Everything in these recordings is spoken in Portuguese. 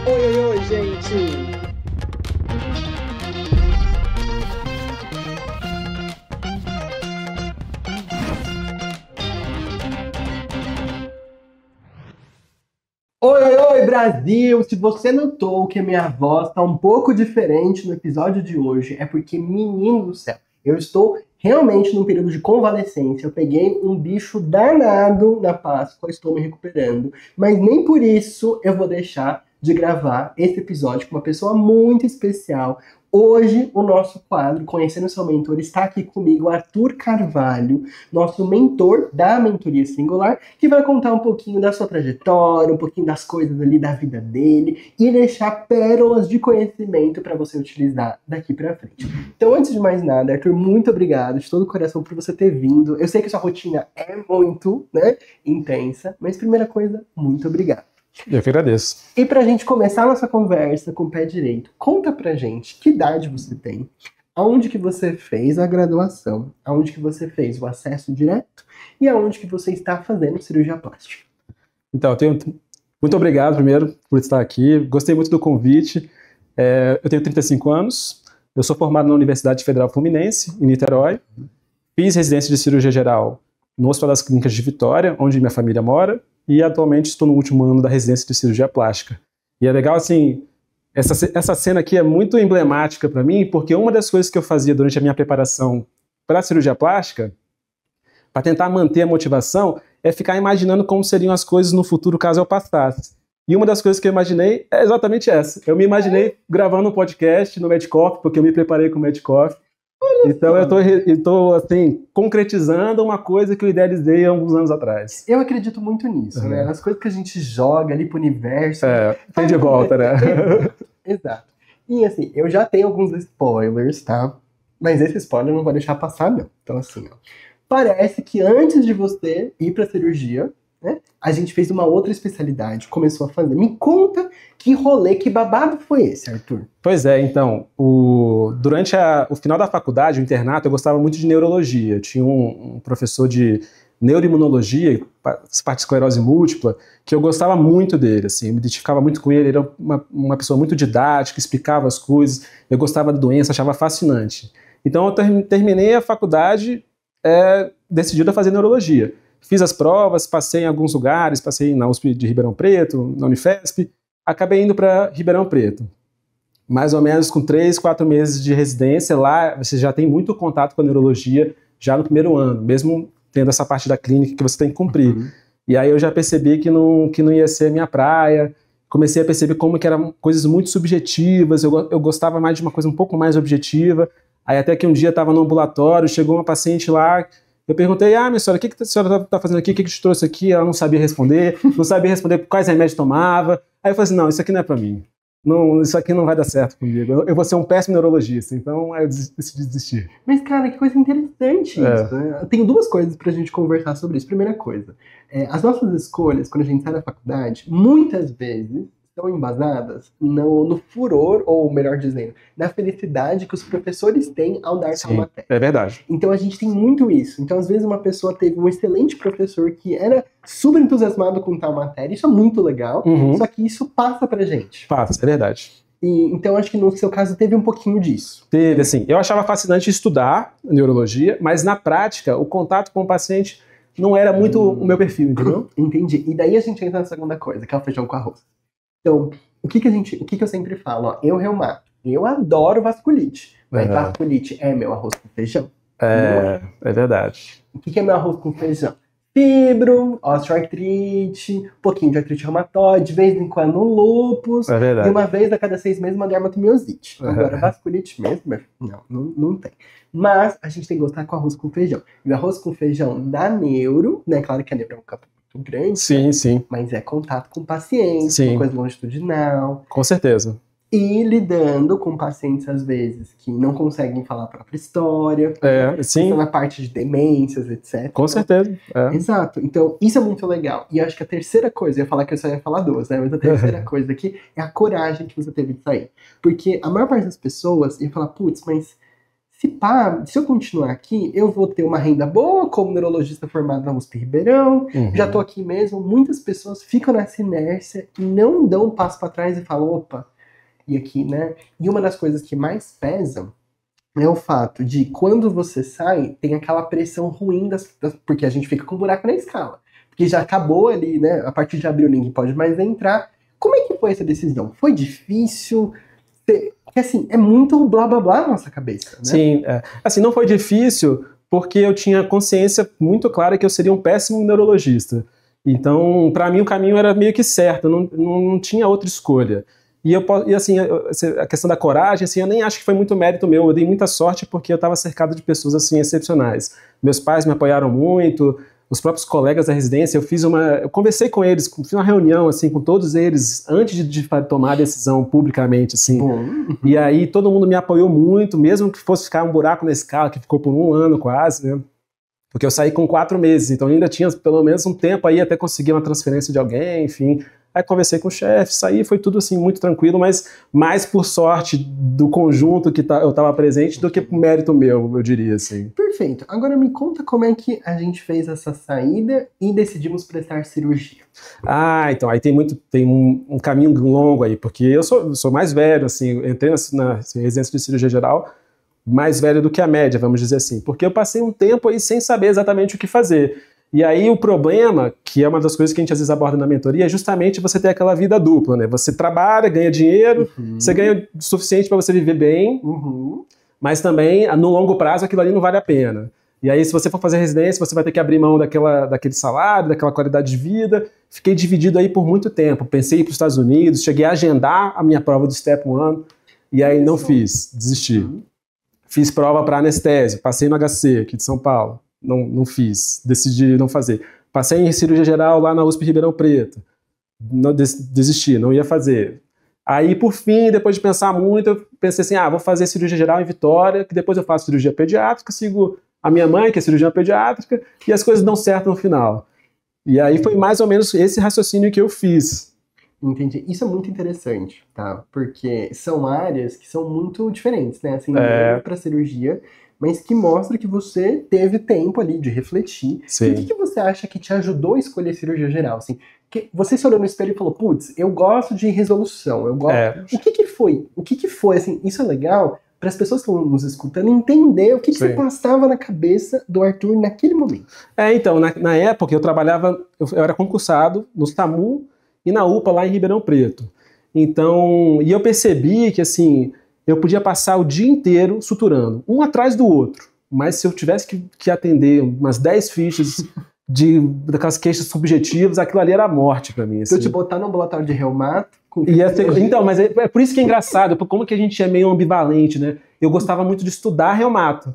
Oi, oi, oi, gente! Oi, oi, oi, Brasil! Se você notou que a minha voz tá um pouco diferente no episódio de hoje, é porque, menino do céu, eu estou realmente num período de convalescência. Eu peguei um bicho danado na Páscoa, estou me recuperando, mas nem por isso eu vou deixar de gravar esse episódio com uma pessoa muito especial. Hoje, o nosso quadro Conhecendo Seu Mentor está aqui comigo, Arthur Carvalho, nosso mentor da Mentoria Singular, que vai contar um pouquinho da sua trajetória, um pouquinho das coisas ali da vida dele e deixar pérolas de conhecimento para você utilizar daqui para frente. Então, antes de mais nada, Arthur, muito obrigado de todo o coração por você ter vindo. Eu sei que sua rotina é muito, intensa, mas primeira coisa, muito obrigado. Eu que agradeço. E pra gente começar a nossa conversa com o pé direito, conta pra gente que idade você tem, aonde que você fez a graduação, aonde que você fez o acesso direto e aonde que você está fazendo cirurgia plástica. Então, muito obrigado primeiro por estar aqui, gostei muito do convite. Eu tenho 35 anos, eu sou formado na Universidade Federal Fluminense, em Niterói, fiz residência de cirurgia geral no Hospital das Clínicas de Vitória, onde minha família mora, e atualmente estou no último ano da residência de cirurgia plástica. E é legal, assim, essa cena aqui é muito emblemática para mim, porque uma das coisas que eu fazia durante a minha preparação para a cirurgia plástica, para tentar manter a motivação, é ficar imaginando como seriam as coisas no futuro caso eu passasse. E uma das coisas que eu imaginei é exatamente essa. Eu me imaginei gravando um podcast no Medcoff, porque eu me preparei com o Medcoff. Então eu tô assim, concretizando uma coisa que eu idealizei há alguns anos atrás. Eu acredito muito nisso, né? As coisas que a gente joga ali pro universo. Tem de volta, né? Exato. E assim, eu já tenho alguns spoilers, tá? Mas esse spoiler eu não vou deixar passar, não. Então assim, ó. Parece que antes de você ir pra cirurgia, né, a gente fez uma outra especialidade, começou a fazer. Me conta que rolê, que babado foi esse, Arthur? Pois é, então, durante o final da faculdade, o internato, eu gostava muito de neurologia. Eu tinha um professor de neuroimunologia, parte de esclerose múltipla, que eu gostava muito dele, assim, eu me identificava muito com ele, ele era uma pessoa muito didática, explicava as coisas, eu gostava da doença, achava fascinante. Então eu terminei a faculdade decidido a fazer neurologia. Fiz as provas, passei em alguns lugares, passei na USP de Ribeirão Preto, na Unifesp, acabei indo para Ribeirão Preto. Mais ou menos com 3, 4 meses de residência, lá você já tem muito contato com a neurologia já no primeiro ano, mesmo tendo essa parte da clínica que você tem que cumprir. Uhum. E aí eu já percebi que não ia ser a minha praia, comecei a perceber como que eram coisas muito subjetivas, eu gostava mais de uma coisa um pouco mais objetiva. Aí até que um dia estava no ambulatório, chegou uma paciente lá, eu perguntei, minha senhora, o que a senhora está fazendo aqui? O que te trouxe aqui? Ela não sabia responder quais remédios tomava. Aí eu falei assim, não, isso aqui não é para mim. Não, isso aqui não vai dar certo comigo. Eu vou ser um péssimo neurologista, então aí eu decidi desistir. Mas, cara, que coisa interessante isso, né? Tem duas coisas pra gente conversar sobre isso. Primeira coisa, as nossas escolhas, quando a gente sai da faculdade, muitas vezes estão embasadas no furor, ou melhor dizendo, na felicidade que os professores têm ao dar aquela matéria. É verdade. Então a gente tem muito isso. Então às vezes uma pessoa teve um excelente professor que era super entusiasmado com tal matéria, isso é muito legal, só que isso passa pra gente. Passa, é verdade. Então acho que no seu caso teve um pouquinho disso. Teve, assim, eu achava fascinante estudar neurologia, mas na prática o contato com o paciente não era muito o meu perfil, entendeu? Entendi. E daí a gente entra na segunda coisa, que é o feijão com arroz. Então, o que eu sempre falo? Ó, eu reumato, eu adoro vasculite, mas vasculite é meu arroz com feijão? É verdade. O que é meu arroz com feijão? Fibro, osteoartrite, um pouquinho de artrite reumatoide, de vez em quando um lúpus, e uma vez a cada 6 meses uma dermatomiosite. Agora, vasculite mesmo, não tem. Mas a gente tem que gostar com arroz com feijão. E o arroz com feijão da neuro, né? Claro que a neuro é um campo muito grande. Sim, sim. Mas é contato com pacientes, uma coisa longitudinal. Com certeza. E lidando com pacientes, às vezes, que não conseguem falar a própria história. Sim. Na parte de demências, etc. Com certeza. Exato. Então, isso é muito legal. E eu acho que a terceira coisa, eu ia falar que eu só ia falar duas, né? Mas a terceira coisa aqui é a coragem que você teve de sair. Porque a maior parte das pessoas ia falar, putz, mas se eu continuar aqui, eu vou ter uma renda boa como neurologista formado na USP Ribeirão, já tô aqui mesmo. Muitas pessoas ficam nessa inércia e não dão um passo para trás e falam, opa, e aqui, né? E uma das coisas que mais pesam é o fato de quando você sai, tem aquela pressão ruim porque a gente fica com um buraco na escala. Porque já acabou ali, né? A partir de abril ninguém pode mais entrar. Como é que foi essa decisão? Foi difícil? Porque assim, é muito blá blá blá na nossa cabeça, né? Sim, assim, não foi difícil porque eu tinha consciência muito clara que eu seria um péssimo neurologista. Então, para mim, o caminho era meio que certo, não tinha outra escolha. E assim, a questão da coragem, assim, eu nem acho que foi muito mérito meu, eu dei muita sorte porque eu estava cercado de pessoas, assim, excepcionais. Meus pais me apoiaram muito, os próprios colegas da residência, eu conversei com eles, fiz uma reunião, assim, com todos eles, antes de tomar a decisão publicamente, assim. E aí todo mundo me apoiou muito, mesmo que fosse ficar um buraco na escala, que ficou por 1 ano quase, né? Porque eu saí com 4 meses, então ainda tinha pelo menos um tempo aí até conseguir uma transferência de alguém, enfim. Aí conversei com o chefe, saí, foi tudo assim muito tranquilo, mas mais por sorte do conjunto que eu estava presente do que por mérito meu, eu diria assim. Perfeito. Agora me conta como é que a gente fez essa saída e decidimos prestar cirurgia. Então, aí tem um caminho longo aí, porque eu sou mais velho, assim, eu entrei na residência de cirurgia geral, mais velho do que a média, vamos dizer assim, porque eu passei um tempo aí sem saber exatamente o que fazer. E aí o problema, que é uma das coisas que a gente às vezes aborda na mentoria, é justamente você ter aquela vida dupla, né? Você trabalha, ganha dinheiro, você ganha o suficiente para você viver bem, mas também, no longo prazo, aquilo ali não vale a pena. E aí, se você for fazer residência, você vai ter que abrir mão daquele salário, daquela qualidade de vida. Fiquei dividido aí por muito tempo. Pensei em ir para os Estados Unidos, cheguei a agendar a minha prova do Step 1, e aí não fiz, desisti. Fiz prova para anestésio, passei no HC aqui de São Paulo. Não fiz, decidi não fazer. Passei em cirurgia geral lá na USP Ribeirão Preto. Desisti, não ia fazer. Aí, por fim, depois de pensar muito, eu pensei assim, vou fazer cirurgia geral em Vitória, que depois eu faço cirurgia pediátrica, sigo a minha mãe, que é cirurgiã pediátrica, e as coisas dão certo no final. E aí foi mais ou menos esse raciocínio que eu fiz. Entendi. Isso é muito interessante, tá? Porque são áreas que são muito diferentes, né? Assim, para cirurgia, mas que mostra que você teve tempo ali de refletir. Sim. E o que você acha que te ajudou a escolher cirurgia geral? Assim, que você se olhou no espelho e falou, putz, eu gosto de resolução, eu gosto... O que foi? O que foi, assim, isso é legal para as pessoas que estão nos escutando entender o que você passava na cabeça do Arthur naquele momento. Então, na época eu trabalhava, eu era concursado no SAMU e na UPA lá em Ribeirão Preto. Então, e eu percebi que, assim, eu podia passar o dia inteiro suturando, um atrás do outro. Mas se eu tivesse que atender umas 10 fichas daquelas queixas subjetivas, aquilo ali era a morte pra mim. Assim. Se eu te botar no ambulatório de reumato... Então, mas é por isso que é engraçado, como que a gente é meio ambivalente, né? Eu gostava muito de estudar reumato.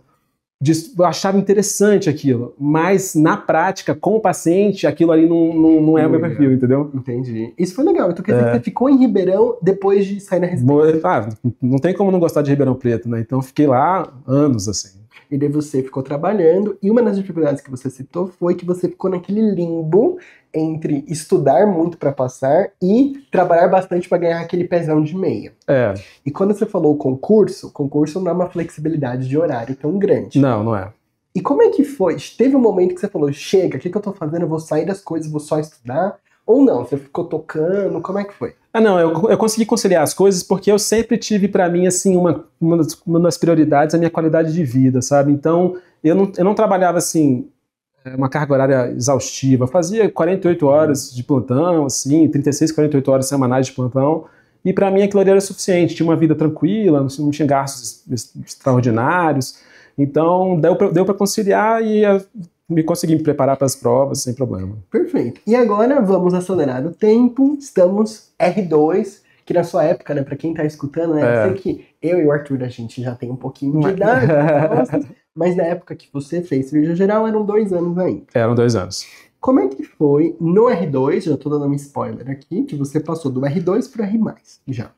Eu achava interessante aquilo, mas na prática, com o paciente, aquilo ali não é o meu perfil, entendeu? Entendi. Isso foi legal. Então quer dizer que você ficou em Ribeirão depois de sair na residência? Não tem como não gostar de Ribeirão Preto, né? Então fiquei lá anos, assim. E daí você ficou trabalhando, e uma das dificuldades que você citou foi que você ficou naquele limbo entre estudar muito para passar e trabalhar bastante para ganhar aquele pezão de meia. E quando você falou concurso não é uma flexibilidade de horário tão grande. Não é. E como é que foi? Teve um momento que você falou, chega, o que eu tô fazendo? Eu vou sair das coisas, vou só estudar? Ou não? Você ficou tocando? Como é que foi? Não, eu consegui conciliar as coisas porque eu sempre tive para mim, assim, uma das prioridades a minha qualidade de vida, sabe? Então, eu não trabalhava, assim, uma carga horária exaustiva. Eu fazia 48 horas de plantão, assim, 36, 48 horas semanais de plantão, e para mim aquilo ali era suficiente. Tinha uma vida tranquila, não tinha gastos extraordinários, então deu para conciliar e me consegui me preparar para as provas sem problema. Perfeito. E agora vamos acelerar o tempo, estamos R2, que na sua época, né, para quem tá escutando, né, eu sei que eu e o Arthur, a gente já tem um pouquinho de idade, mas na época que você fez cirurgia geral, eram 2 anos ainda. Eram 2 anos. Como é que foi no R2, já tô dando um spoiler aqui, que você passou do R2 pro R+, já.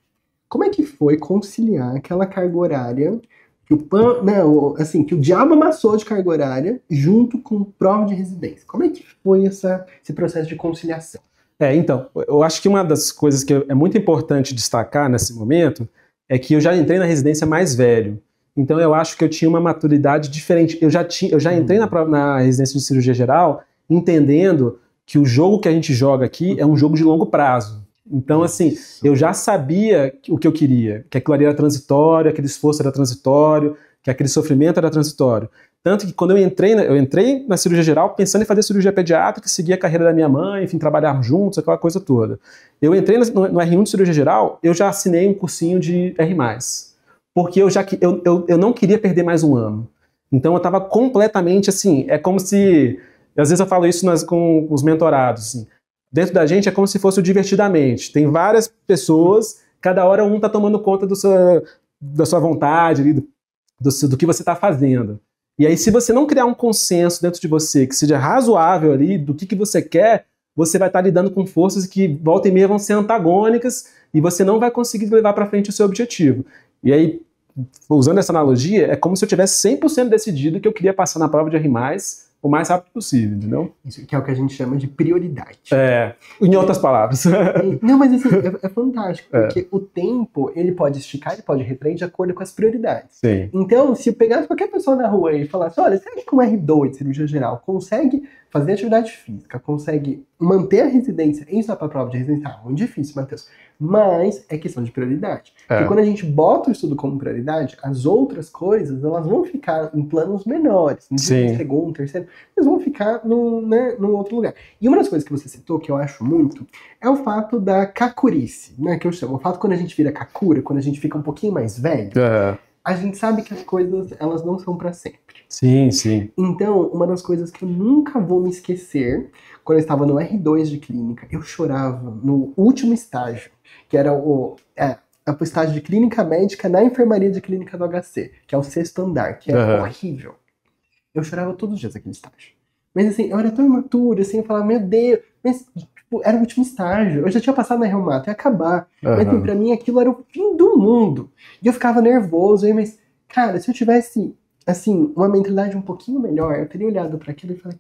Como é que foi conciliar aquela carga horária que o diabo amassou de carga horária junto com prova de residência? Como é que foi esse processo de conciliação? Então, eu acho que uma das coisas que é muito importante destacar nesse momento é que eu já entrei na residência mais velho. Então eu acho que eu tinha uma maturidade diferente. Eu já entrei na residência de cirurgia geral entendendo que o jogo que a gente joga aqui é um jogo de longo prazo. Então, assim, eu já sabia o que eu queria, que aquilo ali era transitório, aquele esforço era transitório, que aquele sofrimento era transitório. Tanto que quando eu entrei na cirurgia geral pensando em fazer cirurgia pediátrica, seguir a carreira da minha mãe, enfim, trabalhar juntos, aquela coisa toda. Eu entrei no R1 de cirurgia geral, eu já assinei um cursinho de R+, porque eu não queria perder mais um ano. Então eu estava completamente assim, é como se, às vezes eu falo isso com os mentorados, assim, dentro da gente é como se fosse o divertidamente. Tem várias pessoas, cada hora um está tomando conta da sua vontade, do que você está fazendo. E aí, se você não criar um consenso dentro de você que seja razoável ali, do que você quer, você vai estar lidando com forças que volta e meia vão ser antagônicas e você não vai conseguir levar para frente o seu objetivo. E aí, usando essa analogia, é como se eu tivesse 100% decidido que eu queria passar na prova de R+, o mais rápido possível, entendeu? Isso que é o que a gente chama de prioridade. Em outras palavras. Não, mas assim, é fantástico, porque o tempo, ele pode esticar, ele pode retrair de acordo com as prioridades. Sim. Então, se eu pegasse qualquer pessoa na rua e falasse, olha, será que com R2 de cirurgia geral consegue fazer atividade física, consegue manter a residência em sua prova de residência? Muito difícil, Matheus. Mas é questão de prioridade. Porque quando a gente bota o estudo como prioridade, as outras coisas, elas vão ficar em planos menores. No segundo, terceiro, eles vão ficar num outro lugar. E uma das coisas que você citou, que eu acho muito, é o fato da kakurice, né, que eu chamo. O fato quando a gente vira kakura, quando a gente fica um pouquinho mais velho, a gente sabe que as coisas, elas não são pra sempre. Sim, sim. Então, uma das coisas que eu nunca vou me esquecer, quando eu estava no R2 de clínica, eu chorava no último estágio, que era o estágio de clínica médica na enfermaria de clínica do HC, que é o 6º andar, que é horrível. Eu chorava todos os dias naquele estágio. Mas assim, eu era tão imaturo, assim, eu falava, meu Deus, mas tipo, era o último estágio, eu já tinha passado na reumato, ia acabar. Mas assim, pra mim aquilo era o fim do mundo. E eu ficava nervoso, mas, cara, se eu tivesse, assim, uma mentalidade um pouquinho melhor, eu teria olhado pra aquilo e falado,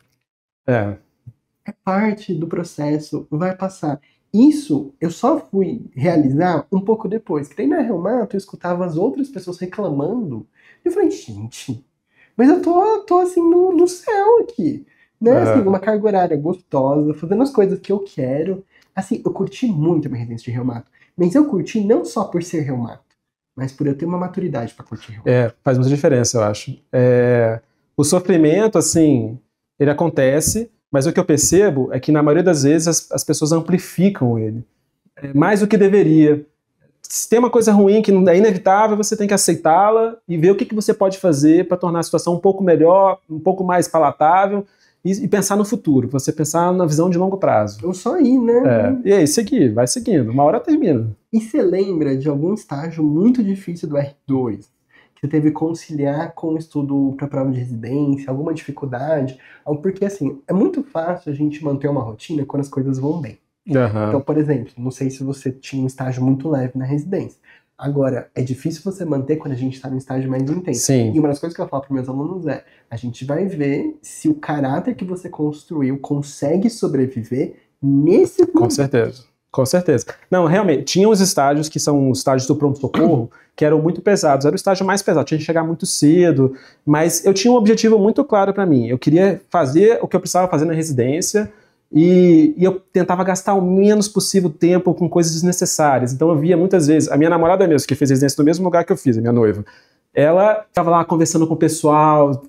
é parte do processo, vai passar. Isso eu só fui realizar um pouco depois. Que daí na reumato eu escutava as outras pessoas reclamando. E eu falei, gente, mas eu tô assim no céu aqui. Né? Assim, uma carga horária gostosa, fazendo as coisas que eu quero. Assim, eu curti muito a minha residência de reumato. Mas eu curti não só por ser reumato, mas por eu ter uma maturidade pra curtir reumato. Faz muita diferença, eu acho. O sofrimento, assim, ele acontece, mas o que eu percebo é que na maioria das vezes as pessoas amplificam ele. Mais do que deveria. Se tem uma coisa ruim que é inevitável, você tem que aceitá-la e ver o que você pode fazer para tornar a situação um pouco melhor, um pouco mais palatável e pensar no futuro, você pensar na visão de longo prazo. Ou só ir, né? E aí, vai seguindo, uma hora termina. E você lembra de algum estágio muito difícil do R2? Que você teve que conciliar com o estudo para prova de residência, alguma dificuldade? Porque assim, é muito fácil a gente manter uma rotina quando as coisas vão bem. Então, por exemplo, não sei se você tinha um estágio muito leve na residência. Agora, é difícil você manter quando a gente está num estágio mais intenso. Sim. E uma das coisas que eu falo para meus alunos é, a gente vai ver se o caráter que você construiu consegue sobreviver nesse momento. Com certeza. Com certeza. Não, realmente, tinha uns estágios que são os estágios do pronto-socorro que eram muito pesados. Era o estágio mais pesado, tinha que chegar muito cedo, mas eu tinha um objetivo muito claro para mim. Eu queria fazer o que eu precisava fazer na residência, e eu tentava gastar o menos possível tempo com coisas desnecessárias. Então eu via muitas vezes, a minha namorada mesmo, que fez residência no mesmo lugar que eu fiz, a minha noiva, ela estava lá conversando com o pessoal,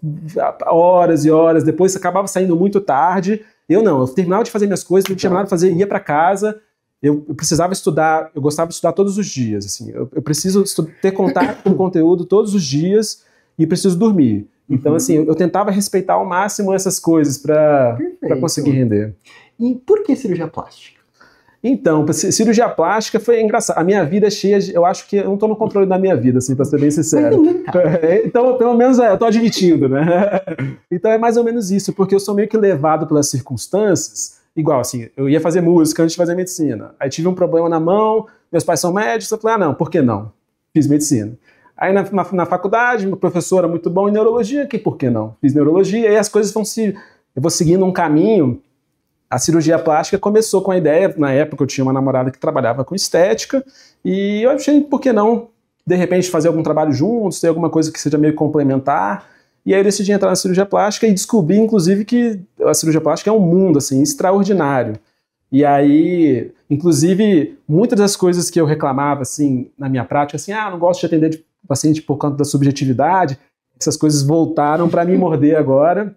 horas e horas, depois acabava saindo muito tarde. Eu não, eu terminava de fazer minhas coisas, não tinha nada para fazer, ia para casa, eu precisava estudar, eu gostava de estudar todos os dias. Assim, eu preciso ter contato com o conteúdo todos os dias e preciso dormir. Então, assim, eu tentava respeitar ao máximo essas coisas para conseguir render. E por que cirurgia plástica? Então, cirurgia plástica foi engraçado. A minha vida é cheia de... Eu acho que eu não estou no controle da minha vida, assim, para ser bem sincero. Então, pelo menos eu estou admitindo, né? Então é mais ou menos isso, porque eu sou meio que levado pelas circunstâncias. Igual, assim, eu ia fazer música antes de fazer medicina. Aí tive um problema na mão, meus pais são médicos, eu falei, não, por que não? Fiz medicina. Aí na faculdade, meu professor era muito bom em neurologia, por que não? Fiz neurologia, e as coisas eu vou seguindo um caminho. A cirurgia plástica começou com a ideia, na época eu tinha uma namorada que trabalhava com estética, e eu achei, por que não de repente, fazer algum trabalho juntos, ter alguma coisa que seja meio complementar. E aí eu decidi entrar na cirurgia plástica e descobri, inclusive, que a cirurgia plástica é um mundo, assim, extraordinário. E aí, inclusive, muitas das coisas que eu reclamava, assim, na minha prática, assim, não gosto de atender de paciente por conta da subjetividade, essas coisas voltaram para me morder agora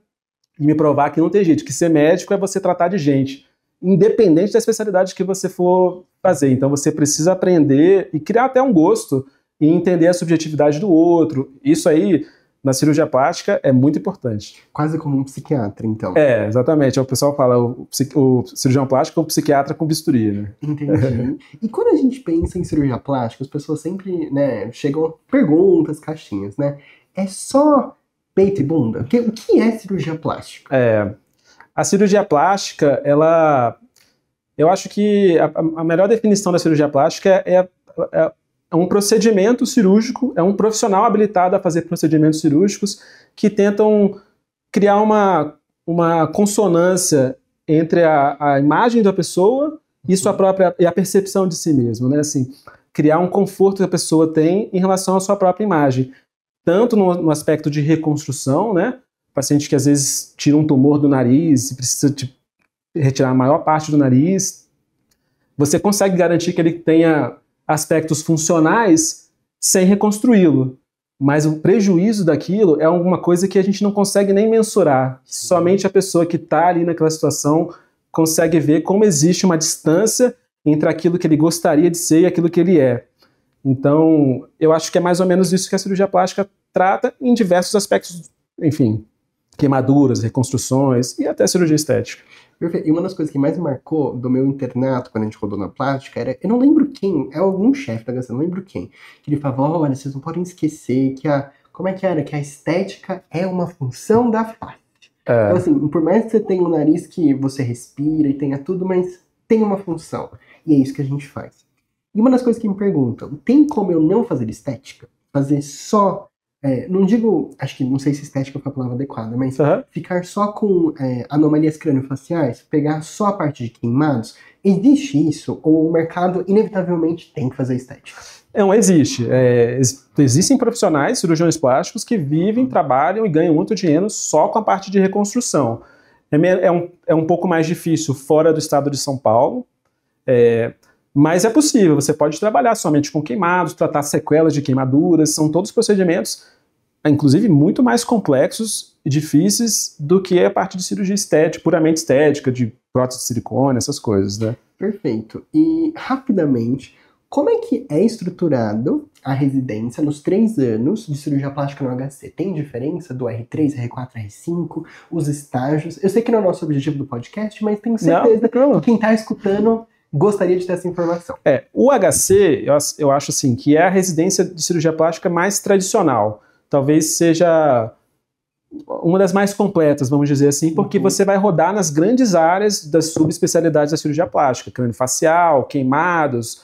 e me provar que não tem jeito, que ser médico é você tratar de gente, independente da especialidade que você for fazer. Então você precisa aprender e criar até um gosto e entender a subjetividade do outro. Isso aí, na cirurgia plástica, é muito importante. Quase como um psiquiatra, então. Exatamente. O pessoal fala o cirurgião plástico é um psiquiatra com bisturi, né? Entendi. E quando a gente pensa em cirurgia plástica, as pessoas sempre, né, chegam perguntas, caixinhas, né? É só peito e bunda? O que é cirurgia plástica? A cirurgia plástica, eu acho que a melhor definição da cirurgia plástica é um procedimento cirúrgico, é um profissional habilitado a fazer procedimentos cirúrgicos que tentam criar uma consonância entre a imagem da pessoa e sua própria e a percepção de si mesmo, né? Assim, criar um conforto que a pessoa tem em relação à sua própria imagem, tanto no aspecto de reconstrução, né? Paciente que às vezes tira um tumor do nariz e precisa retirar a maior parte do nariz, você consegue garantir que ele tenha aspectos funcionais sem reconstruí-lo. Mas o prejuízo daquilo é alguma coisa que a gente não consegue nem mensurar. Somente a pessoa que está ali naquela situação consegue ver como existe uma distância entre aquilo que ele gostaria de ser e aquilo que ele é. Então, eu acho que é mais ou menos isso que a cirurgia plástica trata em diversos aspectos, enfim, queimaduras, reconstruções e até cirurgia estética. Perfeito. E uma das coisas que mais me marcou do meu internato, quando a gente rodou na plástica, era, eu não lembro quem, é algum chefe da HC, não lembro quem, que ele falava, olha, vocês não podem esquecer que como é que era? Que a estética é uma função da face. Então, assim, por mais que você tenha um nariz que você respira e tenha tudo, mas tem uma função. E é isso que a gente faz. E uma das coisas que me perguntam, tem como eu não fazer estética? Fazer só... não digo, acho que não sei se estética foi a palavra adequada, mas ficar só com anomalias crâniofaciais, pegar só a parte de queimados, existe isso? Ou o mercado inevitavelmente tem que fazer estética? Não, existe. Existem profissionais, cirurgiões plásticos, que vivem, trabalham e ganham muito dinheiro só com a parte de reconstrução. É um pouco mais difícil fora do estado de São Paulo, mas é possível. Você pode trabalhar somente com queimados, tratar sequelas de queimaduras, são todos procedimentos, inclusive, muito mais complexos e difíceis do que a parte de cirurgia estética, puramente estética, de prótese de silicone, essas coisas, né? Perfeito. E, rapidamente, como é que é estruturado a residência nos 3 anos de cirurgia plástica no HC? Tem diferença do R3, R4, R5, os estágios? Eu sei que não é o nosso objetivo do podcast, mas tenho certeza que quem está escutando gostaria de ter essa informação. O HC, eu acho assim, que é a residência de cirurgia plástica mais tradicional. Talvez seja uma das mais completas, vamos dizer assim, porque você vai rodar nas grandes áreas das subespecialidades da cirurgia plástica, craniofacial, queimados,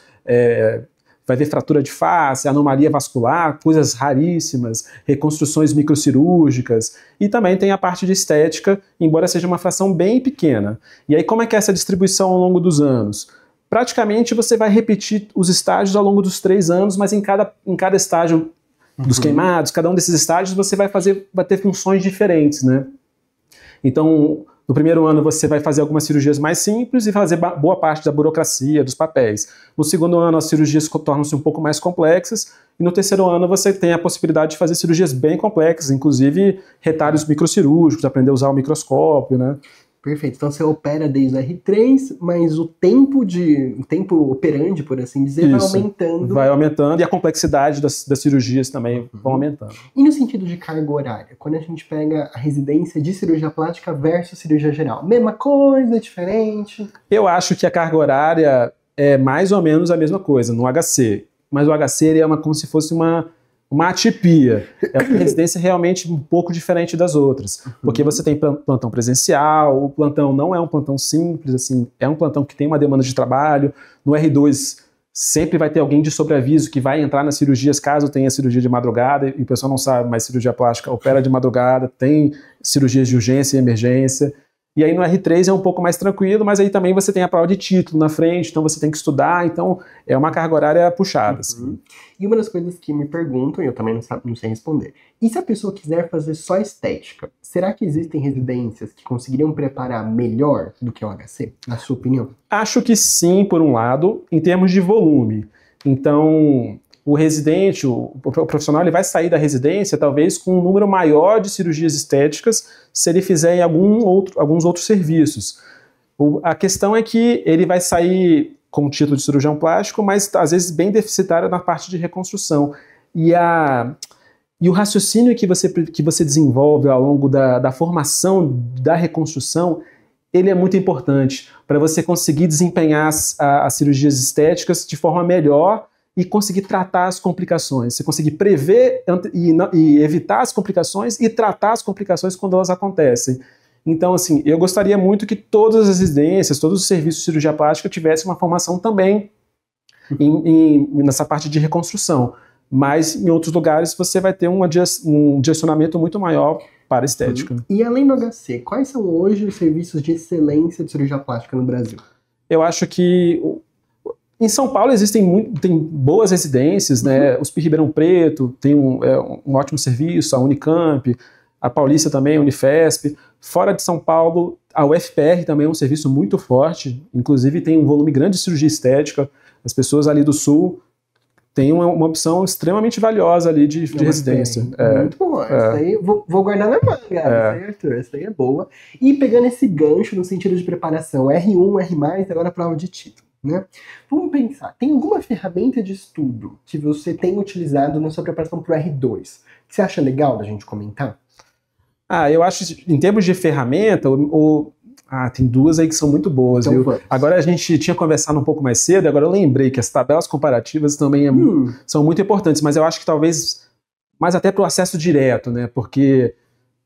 vai ver fratura de face, anomalia vascular, coisas raríssimas, reconstruções microcirúrgicas, e também tem a parte de estética, embora seja uma fração bem pequena. E aí como é que é essa distribuição ao longo dos anos? Praticamente você vai repetir os estágios ao longo dos 3 anos, mas em cada estágio dos queimados, cada um desses estágios você vai ter funções diferentes, né? Então, no primeiro ano você vai fazer algumas cirurgias mais simples e fazer boa parte da burocracia, dos papéis. No segundo ano as cirurgias tornam-se um pouco mais complexas e no terceiro ano você tem a possibilidade de fazer cirurgias bem complexas, inclusive retalhos microcirúrgicos, aprender a usar o microscópio, né? Perfeito. Então você opera desde o R3, mas o tempo operandi, por assim dizer, vai aumentando. Vai aumentando e a complexidade das cirurgias também vão aumentando. E no sentido de carga horária? Quando a gente pega a residência de cirurgia plástica versus cirurgia geral, mesma coisa, diferente? Eu acho que a carga horária é mais ou menos a mesma coisa no HC, mas o HC ele é como se fosse uma atipia. É uma residência realmente um pouco diferente das outras, porque você tem plantão presencial, o plantão não é um plantão simples, assim, é um plantão que tem uma demanda de trabalho. No R2 sempre vai ter alguém de sobreaviso que vai entrar nas cirurgias caso tenha cirurgia de madrugada, e o pessoal não sabe, mas cirurgia plástica opera de madrugada, tem cirurgias de urgência e emergência. E aí no R3 é um pouco mais tranquilo, mas aí também você tem a prova de título na frente, então você tem que estudar, então é uma carga horária puxada. Assim. E uma das coisas que me perguntam, e eu também não sei responder, e se a pessoa quiser fazer só estética, será que existem residências que conseguiriam preparar melhor do que o HC, na sua opinião? Acho que sim, por um lado, em termos de volume. Então, o residente, o profissional, ele vai sair da residência talvez com um número maior de cirurgias estéticas se ele fizer em alguns outros serviços. A questão é que ele vai sair com o título de cirurgião plástico, mas às vezes bem deficitário na parte de reconstrução. E o raciocínio que você desenvolve ao longo da formação da reconstrução, ele é muito importante para você conseguir desempenhar as cirurgias estéticas de forma melhor e conseguir tratar as complicações. Você conseguir prever e evitar as complicações e tratar as complicações quando elas acontecem. Então, assim, eu gostaria muito que todas as residências, todos os serviços de cirurgia plástica tivessem uma formação também nessa parte de reconstrução. Mas em outros lugares você vai ter um direcionamento muito maior para a estética. E além do HC, quais são hoje os serviços de excelência de cirurgia plástica no Brasil? Eu acho que em São Paulo tem boas residências, né? O USP Ribeirão Preto tem um ótimo serviço, a Unicamp, a Paulista também, a Unifesp. Fora de São Paulo, a UFPR também é um serviço muito forte, inclusive tem um volume grande de cirurgia estética. As pessoas ali do Sul têm uma opção extremamente valiosa ali de residência. Muito boa. Essa aí vou guardar na manga, certo? Essa aí é boa. E pegando esse gancho no sentido de preparação, R1, R+, agora a prova de título. Né? Vamos pensar, tem alguma ferramenta de estudo que você tem utilizado na sua preparação para o R2 que você acha legal da gente comentar? Eu acho, em termos de ferramenta, tem duas aí que são muito boas, então, viu? Agora a gente tinha conversado um pouco mais cedo, agora eu lembrei que as tabelas comparativas também são muito importantes, mas eu acho que talvez mais até para o acesso direto, né?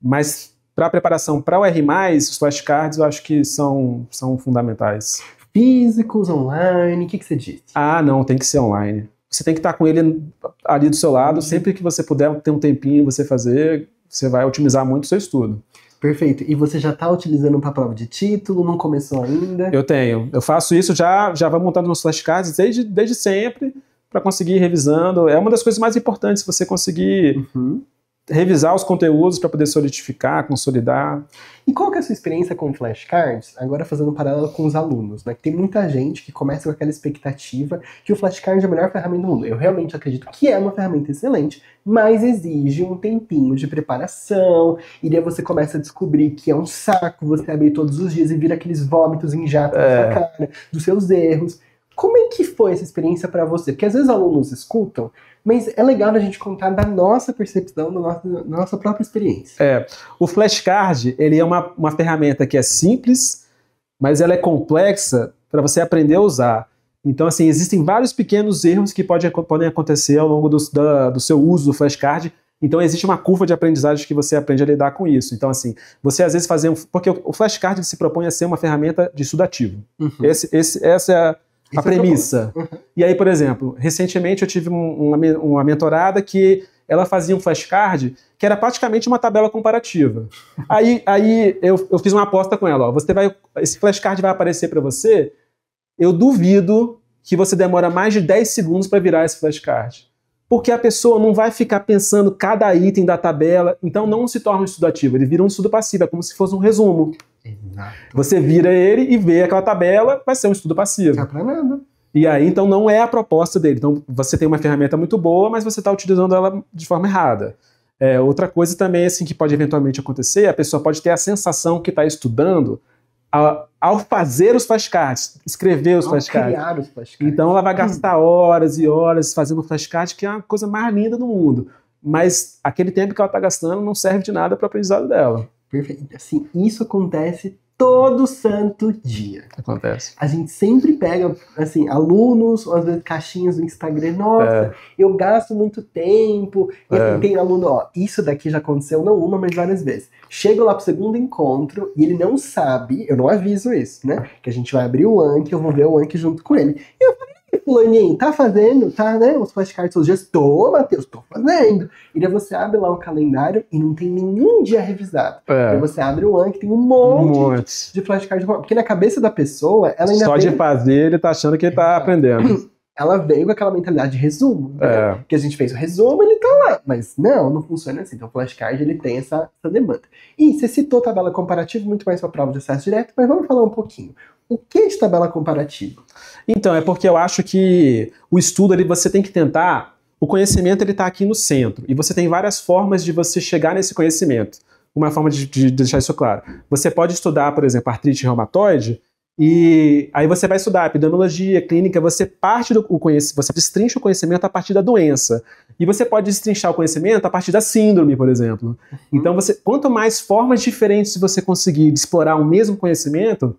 Mas para a preparação para o R+, os flashcards eu acho que são fundamentais. Físicos, online, o que você disse? Não, tem que ser online. Você tem que estar com ele ali do seu lado, sempre que você puder ter um tempinho você fazer, você vai otimizar muito o seu estudo. Perfeito. E você já está utilizando para a prova de título? Não começou ainda? Eu faço isso, já vou montando nos flashcards desde sempre, para conseguir ir revisando. É uma das coisas mais importantes, você conseguir revisar os conteúdos para poder solidificar, consolidar. E qual que é a sua experiência com flashcards? Agora fazendo um paralelo com os alunos, né? Que tem muita gente que começa com aquela expectativa que o flashcard é a melhor ferramenta do mundo. Eu realmente acredito que é uma ferramenta excelente, mas exige um tempinho de preparação, e daí você começa a descobrir que é um saco você abrir todos os dias e vira aqueles vômitos em jato na sua cara, dos seus erros. Como é que foi essa experiência para você? Porque às vezes alunos escutam, mas é legal a gente contar da nossa percepção, da nossa própria experiência. O flashcard, ele é uma ferramenta que é simples, mas ela é complexa para você aprender a usar. Então, assim, existem vários pequenos erros que podem acontecer ao longo do seu uso do flashcard. Então, existe uma curva de aprendizagem que você aprende a lidar com isso. Então, assim, você às vezes porque o flashcard se propõe a ser uma ferramenta de estudo ativo. Essa é a premissa. E aí, por exemplo, recentemente eu tive uma mentorada que ela fazia um flashcard que era praticamente uma tabela comparativa. Aí eu fiz uma aposta com ela, esse flashcard vai aparecer para você, eu duvido que você demora mais de 10 segundos para virar esse flashcard. Porque a pessoa não vai ficar pensando cada item da tabela, então não se torna um estudo ativo, ele vira um estudo passivo, é como se fosse um resumo. Exato. Você vira ele e vê aquela tabela, vai ser um estudo passivo. Não é pra nada. E aí, então, não é a proposta dele. Então, você tem uma ferramenta muito boa, mas você está utilizando ela de forma errada. Outra coisa também, assim, que pode eventualmente acontecer, a pessoa pode ter a sensação que está estudando ao fazer os flashcards, escrever os flashcards. Criar os flashcards. Então, ela vai gastar horas e horas fazendo flashcard, que é a coisa mais linda do mundo. Mas aquele tempo que ela está gastando não serve de nada para o aprendizado dela. Perfeito. Assim, isso acontece todo santo dia. Acontece. A gente sempre pega, assim, alunos, ou às vezes caixinhas do Instagram, nossa, eu gasto muito tempo, e tem aluno, isso daqui já aconteceu não uma, mas várias vezes. Chego lá pro segundo encontro, e ele não sabe, eu não aviso isso, né, que a gente vai abrir o Anki, eu vou ver o Anki junto com ele. E eu falei, Fulaninho, tá fazendo, tá, né? Os flashcards todos os dias. Tô, Matheus, tô fazendo. E daí você abre lá o calendário e não tem nenhum dia revisado. Daí você abre o ano que tem um monte de flashcards. Porque na cabeça da pessoa, ela ainda Só de fazer, ele tá achando que ele tá aprendendo. Ela veio com aquela mentalidade de resumo, né? Que a gente fez o resumo, ele tá lá. Mas não funciona assim. Então o flashcard, ele tem essa demanda. E você citou tabela comparativa, muito mais para prova de acesso direto, mas vamos falar um pouquinho. O que é de tabela comparativa? Então, é porque eu acho que o estudo, você tem que tentar... O conhecimento, ele tá aqui no centro. E você tem várias formas de você chegar nesse conhecimento. Uma forma de deixar isso claro. Você pode estudar, por exemplo, artrite reumatoide, e aí você vai estudar epidemiologia, clínica, você destrincha o conhecimento a partir da doença. E você pode destrinchar o conhecimento a partir da síndrome, por exemplo. Então, quanto mais formas diferentes você conseguir explorar o mesmo conhecimento,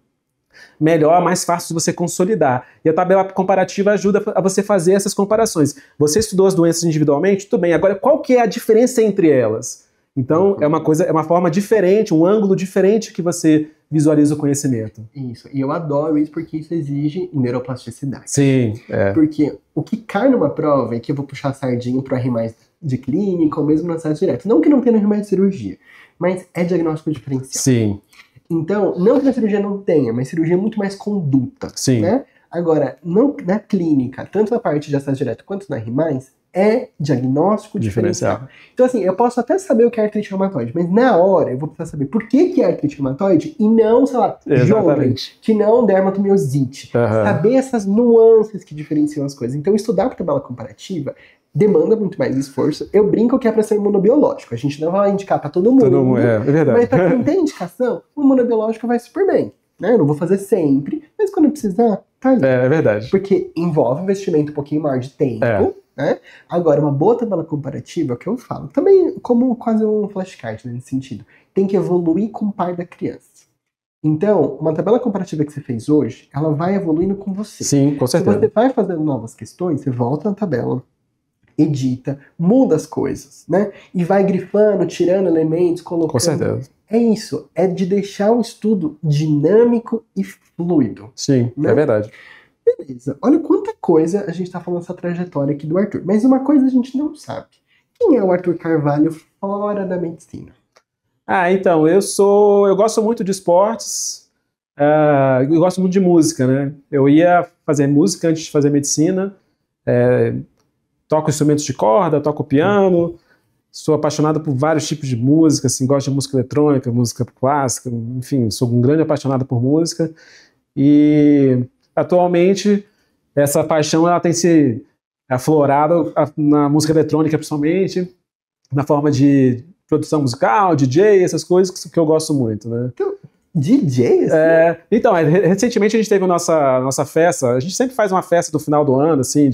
melhor, mais fácil de você consolidar. E a tabela comparativa ajuda a você fazer essas comparações. Você estudou as doenças individualmente? Tudo bem. Agora, qual que é a diferença entre elas? Então, é uma forma diferente, um ângulo diferente que você visualiza o conhecimento. Isso. E eu adoro isso porque isso exige neuroplasticidade. Sim. Porque o que cai numa prova é que eu vou puxar a sardinha para R+ de clínica ou mesmo no acesso direto. Não que não tenha R+ de cirurgia, mas é diagnóstico diferencial. Sim. Então, não que na cirurgia não tenha, mas cirurgia é muito mais conduta. Sim. Né? Agora, na clínica, tanto na parte de acesso direto quanto na R+, é diagnóstico diferencial. Então, assim, eu posso até saber o que é artrite reumatoide, mas na hora eu vou precisar saber por que é artrite reumatoide e não, sei lá, Sjögren, que não dermatomiosite. Saber essas nuances que diferenciam as coisas. Então, estudar por tabela comparativa demanda muito mais esforço. Eu brinco que é para ser imunobiológico. A gente não vai indicar para todo mundo. É verdade. Mas para quem tem indicação, o imunobiológico vai super bem. Né? Eu não vou fazer sempre, mas quando precisar, tá ali. É verdade. Porque envolve investimento um pouquinho maior de tempo. Né? Agora, uma boa tabela comparativa, é o que eu falo, também como quase um flashcard, né, nesse sentido, tem que evoluir com o par da criança. Então, uma tabela comparativa que você fez hoje, ela vai evoluindo com você. Sim, com certeza. Se você vai fazendo novas questões, você volta na tabela, edita, muda as coisas, né? E vai grifando, tirando elementos, colocando. Com certeza. É isso, é de deixar o estudo dinâmico e fluido. Sim, né? É verdade. Beleza, olha quanta coisa a gente tá falando essa trajetória aqui do Arthur. Mas uma coisa a gente não sabe. Quem é o Arthur Carvalho fora da medicina? Então, eu gosto muito de esportes, eu gosto muito de música, né? Eu ia fazer música antes de fazer medicina, toco instrumentos de corda, toco piano, sou apaixonado por vários tipos de música, assim, gosto de música eletrônica, música clássica, enfim, sou um grande apaixonado por música. E atualmente essa paixão ela tem se aflorado na música eletrônica, principalmente, na forma de produção musical, DJ, essas coisas que eu gosto muito, né? Então, DJ? Assim? Então, recentemente a gente teve a nossa festa, a gente sempre faz uma festa do final do ano, assim,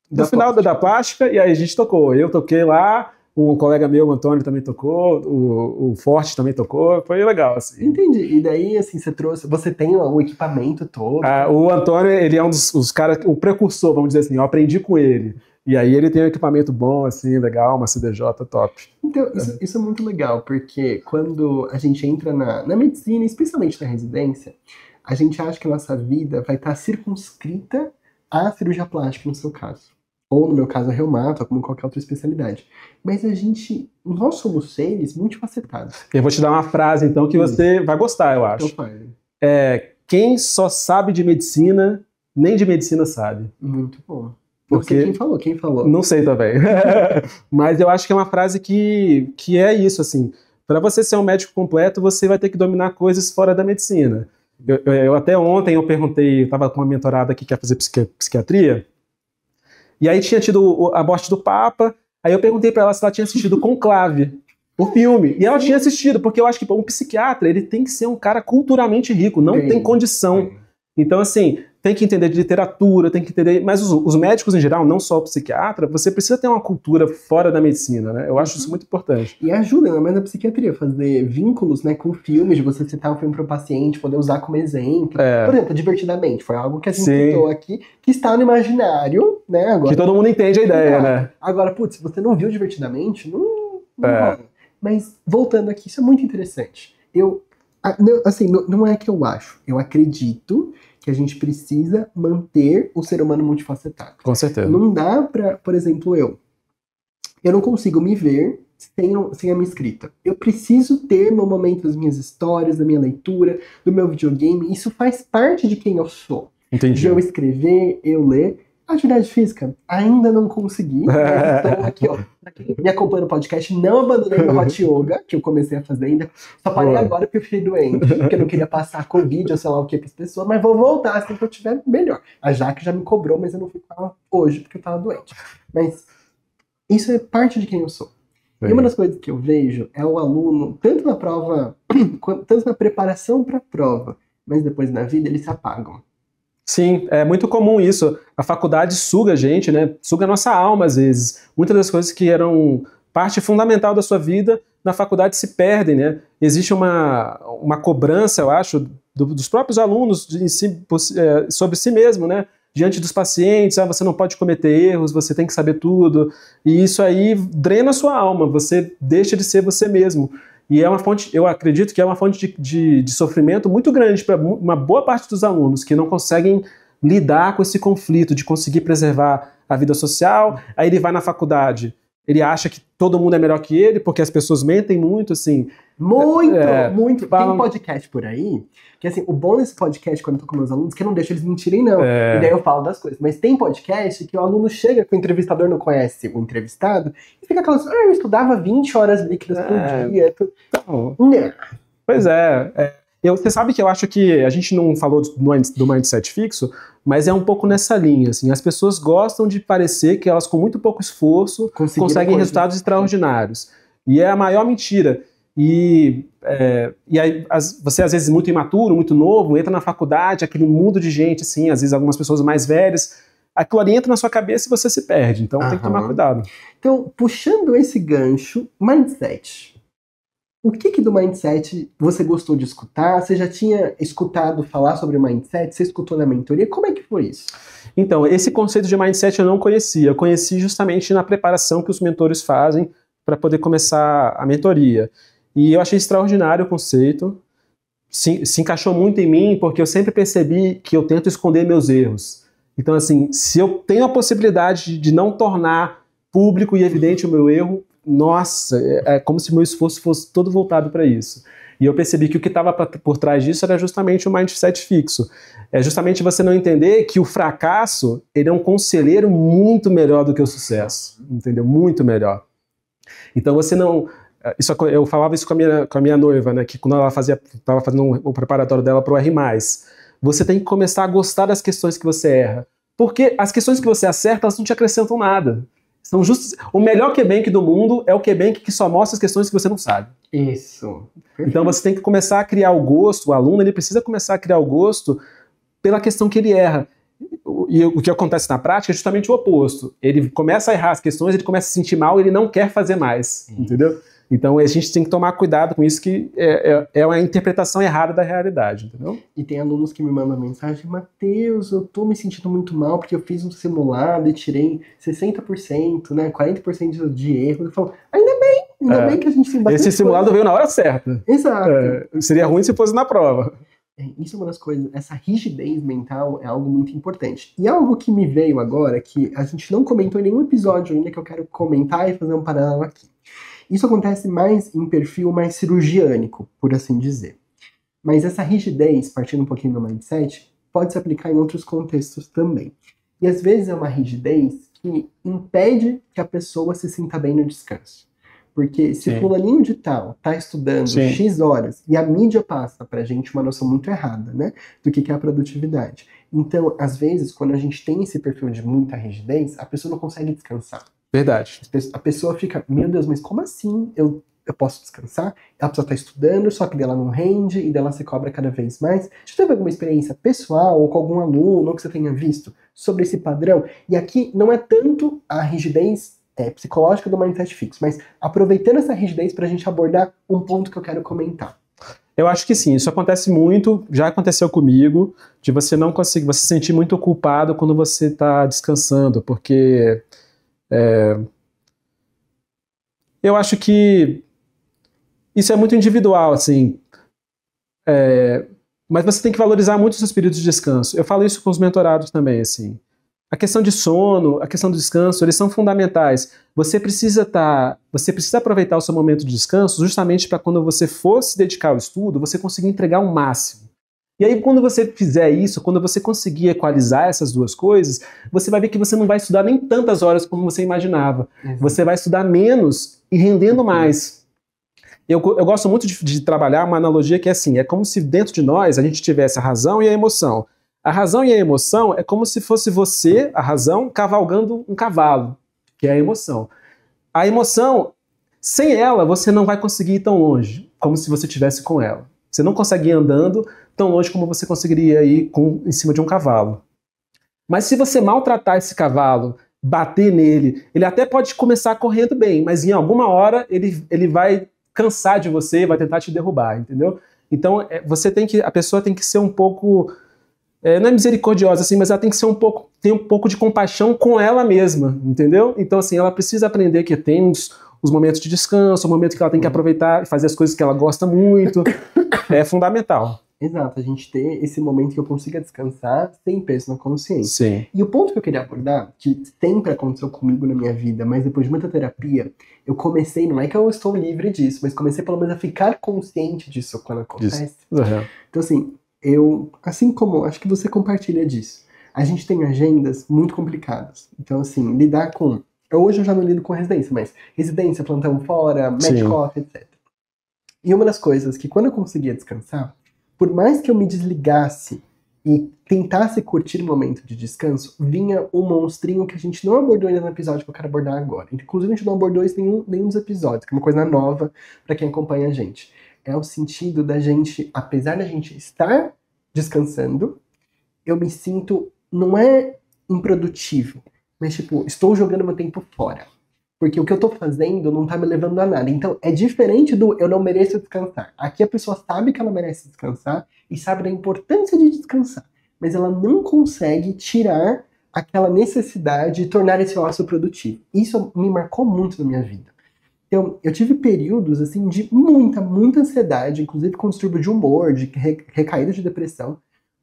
do final da plástica, e aí a gente tocou. Eu toquei lá, um colega meu, o Antônio, também tocou, o Forte também tocou, foi legal, assim. Entendi. E daí, assim, você tem o equipamento todo? O Antônio, ele é um dos caras, o precursor, vamos dizer assim, eu aprendi com ele. E aí ele tem um equipamento bom, assim, legal, uma CDJ top. Então, isso é muito legal, porque quando a gente entra na medicina, especialmente na residência, a gente acha que a nossa vida vai estar circunscrita à cirurgia plástica, no seu caso. Ou, no meu caso, a reumato, como qualquer outra especialidade. Mas nós somos seres multifacetados. Eu vou te dar uma frase, então, que você vai gostar, eu acho. Então, fale. Quem só sabe de medicina, nem de medicina sabe. Muito bom. Porque... Quem falou? Não sei também. Mas eu acho que é uma frase que é isso, assim. Para você ser um médico completo, você vai ter que dominar coisas fora da medicina. Eu até ontem eu perguntei, eu estava com uma mentorada que quer fazer psiquiatria, e aí tinha tido a morte do Papa, aí eu perguntei para ela se ela tinha assistido Conclave, o filme, e ela tinha assistido, porque eu acho que um psiquiatra, ele tem que ser um cara culturalmente rico, não tem condição. Então, assim, tem que entender de literatura, tem que entender... Mas os médicos, em geral, não só o psiquiatra, você precisa ter uma cultura fora da medicina, né? Eu acho isso muito importante. E ajuda, ainda mais na psiquiatria, fazer vínculos, né, com filmes, de você citar um filme para o paciente, poder usar como exemplo. Por exemplo, Divertidamente, foi algo que a gente citou aqui, que está no imaginário, né? Agora, que todo mundo entende a ideia, né? Agora, putz, se você não viu Divertidamente, não rola. Mas, voltando aqui, isso é muito interessante. Assim, não é que eu acho, eu acredito que a gente precisa manter o ser humano multifacetado. Com certeza. Não dá pra, por exemplo, eu não consigo me ver sem a minha escrita. Eu preciso ter meu momento das minhas histórias, da minha leitura, do meu videogame. Isso faz parte de quem eu sou. Entendi. De eu escrever, eu ler. Atividade física, ainda não consegui, mas estou aqui, ó. Pra quem me acompanha no podcast, não abandonei meu hot yoga, que eu comecei a fazer ainda. Só parei agora porque eu fiquei doente, porque eu não queria passar Covid ou sei lá o que para as pessoas, mas vou voltar assim que eu tiver melhor. A Jaque já me cobrou, mas eu não fui com ela hoje porque eu tava doente. Mas isso é parte de quem eu sou. E uma das coisas que eu vejo é o aluno, tanto na prova, tanto na preparação para a prova, mas depois na vida eles se apagam. Sim, é muito comum isso. A faculdade suga a gente, né? Suga a nossa alma às vezes. Muitas das coisas que eram parte fundamental da sua vida, na faculdade se perdem, né? Existe uma cobrança, eu acho, dos próprios alunos sobre si mesmo, né? Diante dos pacientes, você não pode cometer erros, você tem que saber tudo. E isso aí drena a sua alma, você deixa de ser você mesmo. E é uma fonte, eu acredito que é uma fonte de sofrimento muito grande para uma boa parte dos alunos que não conseguem lidar com esse conflito de conseguir preservar a vida social. Aí ele vai na faculdade, ele acha que todo mundo é melhor que ele, porque as pessoas mentem muito, assim. Muito. Tem podcast por aí, que assim, o bom desse podcast, quando eu tô com meus alunos, é que eu não deixo eles mentirem, não. E daí eu falo das coisas. Mas tem podcast que o aluno chega, que o entrevistador não conhece o entrevistado, e fica aquela assim, eu estudava 20 horas líquidas por dia. Então, pois você sabe que eu acho que a gente não falou do mindset fixo, mas é um pouco nessa linha, assim. As pessoas gostam de parecer que elas, com muito pouco esforço, conseguem resultados extraordinários. E é a maior mentira. E aí, você, às vezes, muito imaturo, muito novo, entra na faculdade, aquele mundo de gente, assim, às vezes algumas pessoas mais velhas, aquilo ali entra na sua cabeça e você se perde. Então tem que tomar cuidado. Então, puxando esse gancho, mindset. O que do mindset você gostou de escutar? Você já tinha escutado falar sobre mindset? Você escutou na mentoria? Como é que foi isso? Então, esse conceito de mindset eu não conhecia. Eu conheci justamente na preparação que os mentores fazem para poder começar a mentoria. E eu achei extraordinário o conceito. Se encaixou muito em mim, porque eu sempre percebi que eu tento esconder meus erros. Então, assim, se eu tenho a possibilidade de não tornar público e evidente o meu erro, nossa, é como se meu esforço fosse todo voltado para isso. E eu percebi que o que estava por trás disso era justamente o mindset fixo. É justamente você não entender que o fracasso, ele é um conselheiro muito melhor do que o sucesso. Entendeu? Muito melhor. Então você não... eu falava isso com a minha noiva, né? Que quando ela estava fazendo o preparatório dela para o R+, você tem que começar a gostar das questões que você erra. Porque as questões que você acerta, elas não te acrescentam nada. São o melhor QBank do mundo é o QBank que só mostra as questões que você não sabe. Isso. Então você tem que começar a criar o gosto, o aluno ele precisa começar a criar o gosto pela questão que ele erra. E o que acontece na prática é justamente o oposto. Ele começa a errar as questões, ele começa a se sentir mal, ele não quer fazer mais, entendeu? Então a gente tem que tomar cuidado com isso, que é uma interpretação errada da realidade, entendeu? E tem alunos que me mandam mensagem: Matheus, eu tô me sentindo muito mal porque eu fiz um simulado e tirei 60%, né, 40% de erro. Eu falo, ainda bem que a gente tem bastante esse simulado veio na hora certa. Exato. Seria ruim se fosse na prova. Isso é uma das coisas, essa rigidez mental é algo muito importante. E algo que me veio agora, que a gente não comentou em nenhum episódio ainda, que eu quero comentar e fazer um paralelo aqui. Isso acontece mais em perfil mais cirurgiânico, por assim dizer. Mas essa rigidez, partindo um pouquinho do mindset, pode se aplicar em outros contextos também. E às vezes é uma rigidez que impede que a pessoa se sinta bem no descanso. Porque se fulaninho de tal tá estudando X horas e a mídia passa pra gente uma noção muito errada, né, do que é a produtividade. Então, às vezes, quando a gente tem esse perfil de muita rigidez, a pessoa não consegue descansar. Verdade. A pessoa fica, meu Deus, mas como assim eu posso descansar? Ela precisa estar estudando, só que dela não rende e dela se cobra cada vez mais. Você teve alguma experiência pessoal ou com algum aluno ou que você tenha visto sobre esse padrão? E aqui não é tanto a rigidez psicológica do mindset fixo, mas aproveitando essa rigidez para a gente abordar um ponto que eu quero comentar. Eu acho que sim, isso acontece muito, já aconteceu comigo, de você não conseguir, você se sentir muito culpado quando você está descansando, porque eu acho que isso é muito individual, assim. Mas você tem que valorizar muito os seus períodos de descanso. Eu falo isso com os mentorados também, assim. A questão de sono, a questão do descanso, eles são fundamentais. Você precisa aproveitar o seu momento de descanso justamente para quando você for se dedicar ao estudo, você conseguir entregar o máximo. E aí, quando você fizer isso, quando você conseguir equalizar essas duas coisas, você vai ver que você não vai estudar nem tantas horas como você imaginava. Você vai estudar menos e rendendo mais. Eu gosto muito de trabalhar uma analogia que é assim, é como se dentro de nós a gente tivesse a razão e a emoção. A razão e a emoção é como se fosse você, a razão, cavalgando um cavalo, que é a emoção. A emoção, sem ela, você não vai conseguir ir tão longe, como se você estivesse com ela. Você não consegue ir andando tão longe como você conseguiria ir em cima de um cavalo. Mas se você maltratar esse cavalo, bater nele, ele até pode começar correndo bem, mas em alguma hora ele vai cansar de você e vai tentar te derrubar, entendeu? Então a pessoa tem que ser um pouco, não é misericordiosa assim, mas ela tem que ser ter um pouco de compaixão com ela mesma, entendeu? Então assim, ela precisa aprender que tem os momentos de descanso, o momento que ela tem que aproveitar e fazer as coisas que ela gosta muito, é fundamental. Exato, a gente ter esse momento que eu consiga descansar sem peso na consciência. Sim. E o ponto que eu queria abordar, que sempre aconteceu comigo na minha vida, mas depois de muita terapia, eu comecei, não é que eu estou livre disso, mas comecei pelo menos a ficar consciente disso quando acontece. Uhum. Então assim, assim como, acho que você compartilha disso, a gente tem agendas muito complicadas. Então assim, lidar com... Hoje eu já não lido com residência, mas residência, plantão fora, match-off, etc. E uma das coisas que quando eu conseguia descansar, por mais que eu me desligasse e tentasse curtir o momento de descanso, vinha um monstrinho que a gente não abordou ainda no episódio que eu quero abordar agora. Inclusive a gente não abordou isso em nenhum dos episódios, que é uma coisa nova para quem acompanha a gente. É o sentido da gente, apesar da gente estar descansando, eu me sinto, não é improdutivo, mas tipo, estou jogando meu tempo fora. Porque o que eu tô fazendo não tá me levando a nada. Então, é diferente do eu não mereço descansar. Aqui a pessoa sabe que ela merece descansar e sabe da importância de descansar. Mas ela não consegue tirar aquela necessidade de tornar esse ócio produtivo. Isso me marcou muito na minha vida. Então, eu tive períodos, assim, de muita ansiedade, inclusive com distúrbio de humor, de recaída de depressão,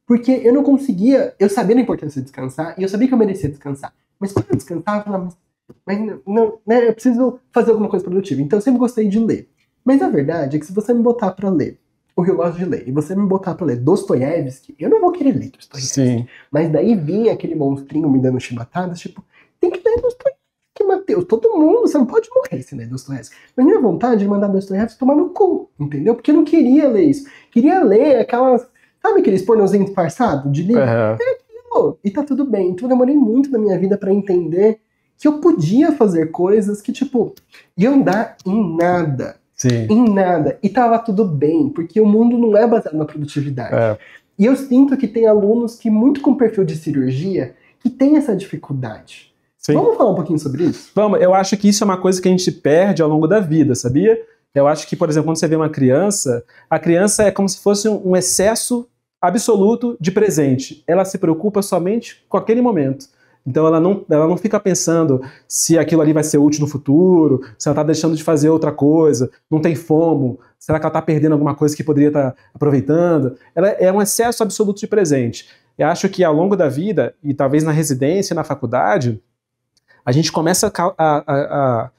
porque eu não conseguia, eu sabia da importância de descansar e eu sabia que eu merecia descansar. Mas quando eu descansava, eu falava, mas não, né, eu preciso fazer alguma coisa produtiva. Então eu sempre gostei de ler. Mas a verdade é que se você me botar pra ler o que eu gosto de ler, e você me botar pra ler Dostoiévski, eu não vou querer ler Dostoiévski. Sim. Mas daí vinha aquele monstrinho me dando chibatadas, tipo, tem que ler Dostoiévski, Matheus. Todo mundo, você não pode morrer sem ler Dostoiévski. Mas minha vontade de mandar Dostoiévski tomar no cu, entendeu? Porque eu não queria ler isso. Queria ler aquelas, sabe aqueles pornozinhos disfarçados de livro? É aquilo, e tá tudo bem. Então eu demorei muito na minha vida pra entender que eu podia fazer coisas que, tipo, iam dar em nada. Sim. Em nada. E tava tudo bem, porque o mundo não é baseado na produtividade. E eu sinto que tem alunos que, muito com perfil de cirurgia, que tem essa dificuldade. Sim. Vamos falar um pouquinho sobre isso? Vamos, eu acho que isso é uma coisa que a gente perde ao longo da vida, sabia? Eu acho que, por exemplo, quando você vê uma criança, a criança é como se fosse um excesso absoluto de presente. Ela se preocupa somente com aquele momento. Então ela não fica pensando se aquilo ali vai ser útil no futuro, se ela está deixando de fazer outra coisa, não tem fomo, será que ela está perdendo alguma coisa que poderia estar aproveitando? Ela é um excesso absoluto de presente. Eu acho que ao longo da vida, e talvez na residência, na faculdade, a gente começa a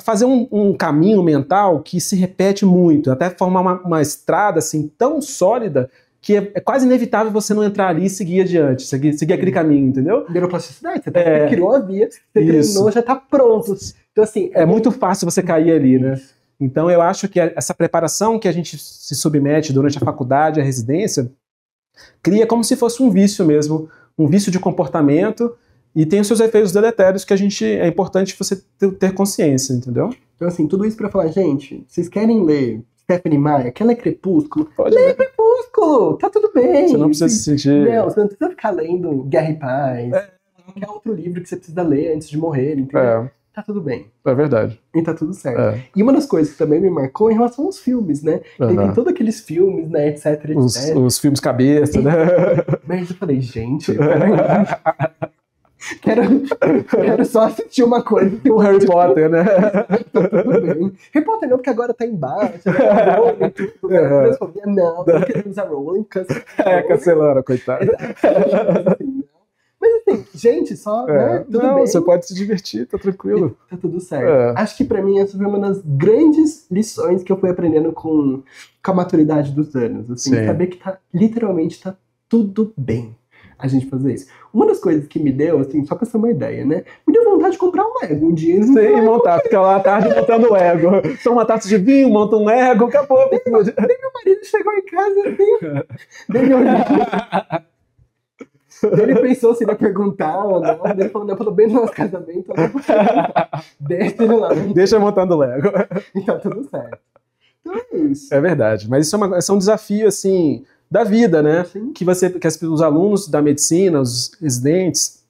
fazer um caminho mental que se repete muito, até formar uma estrada assim, tão sólida que é quase inevitável você não entrar ali e seguir adiante, seguir aquele caminho, entendeu? Neuroplasticidade, você até criou a via, você treinou, já tá pronto. Então, assim, é muito fácil você cair ali, né? Então eu acho que essa preparação que a gente se submete durante a faculdade, a residência, cria como se fosse um vício mesmo, um vício de comportamento, e tem os seus efeitos deletérios que é importante você ter consciência, entendeu? Então, assim, tudo isso pra falar, gente, vocês querem ler Stephenie Meyer, quer ler Crepúsculo? Lê Crepúsculo, tá tudo bem. Você não precisa se sentir... Não, você não precisa ficar lendo Guerra e Paz, qualquer outro livro que você precisa ler antes de morrer, entendeu? Tá tudo bem. É verdade. E tá tudo certo. E uma das coisas que também me marcou em relação aos filmes, né? Tem todos aqueles filmes, né, etc, os filmes cabeça, né? Mas eu falei, gente, quero só assistir uma coisa. O Harry Potter, né? Tá tudo bem. Harry Potter não, porque agora tá embaixo. Né? Rowling, tudo, né? Transfobia, não queremos a Rowling. Cancelaram, coitada. Mas assim, gente, só, né? Tudo não, bem. você pode se divertir, tá tranquilo. Tá tudo certo. Acho que pra mim essa foi uma das grandes lições que eu fui aprendendo com a maturidade dos anos. Assim, saber que literalmente tá tudo bem a gente fazer isso. Uma das coisas que me deu, assim, só pra ser uma ideia, né? Me deu vontade de comprar um Lego um dia. Sim, montar, fica lá à tarde montando Lego. Toma uma taça de vinho, monta um Lego, acabou. Daí meu marido chegou em casa assim, ele pensou se ele ia perguntar ou não. Ele falou, não, pelo menos no nosso casamento, eu não vou perguntar. Deixa ele lá. Deixa montando Lego. Então, tudo certo. Então é isso. É verdade. Mas isso é um desafio, assim, da vida, né? Que os alunos da medicina, os residentes,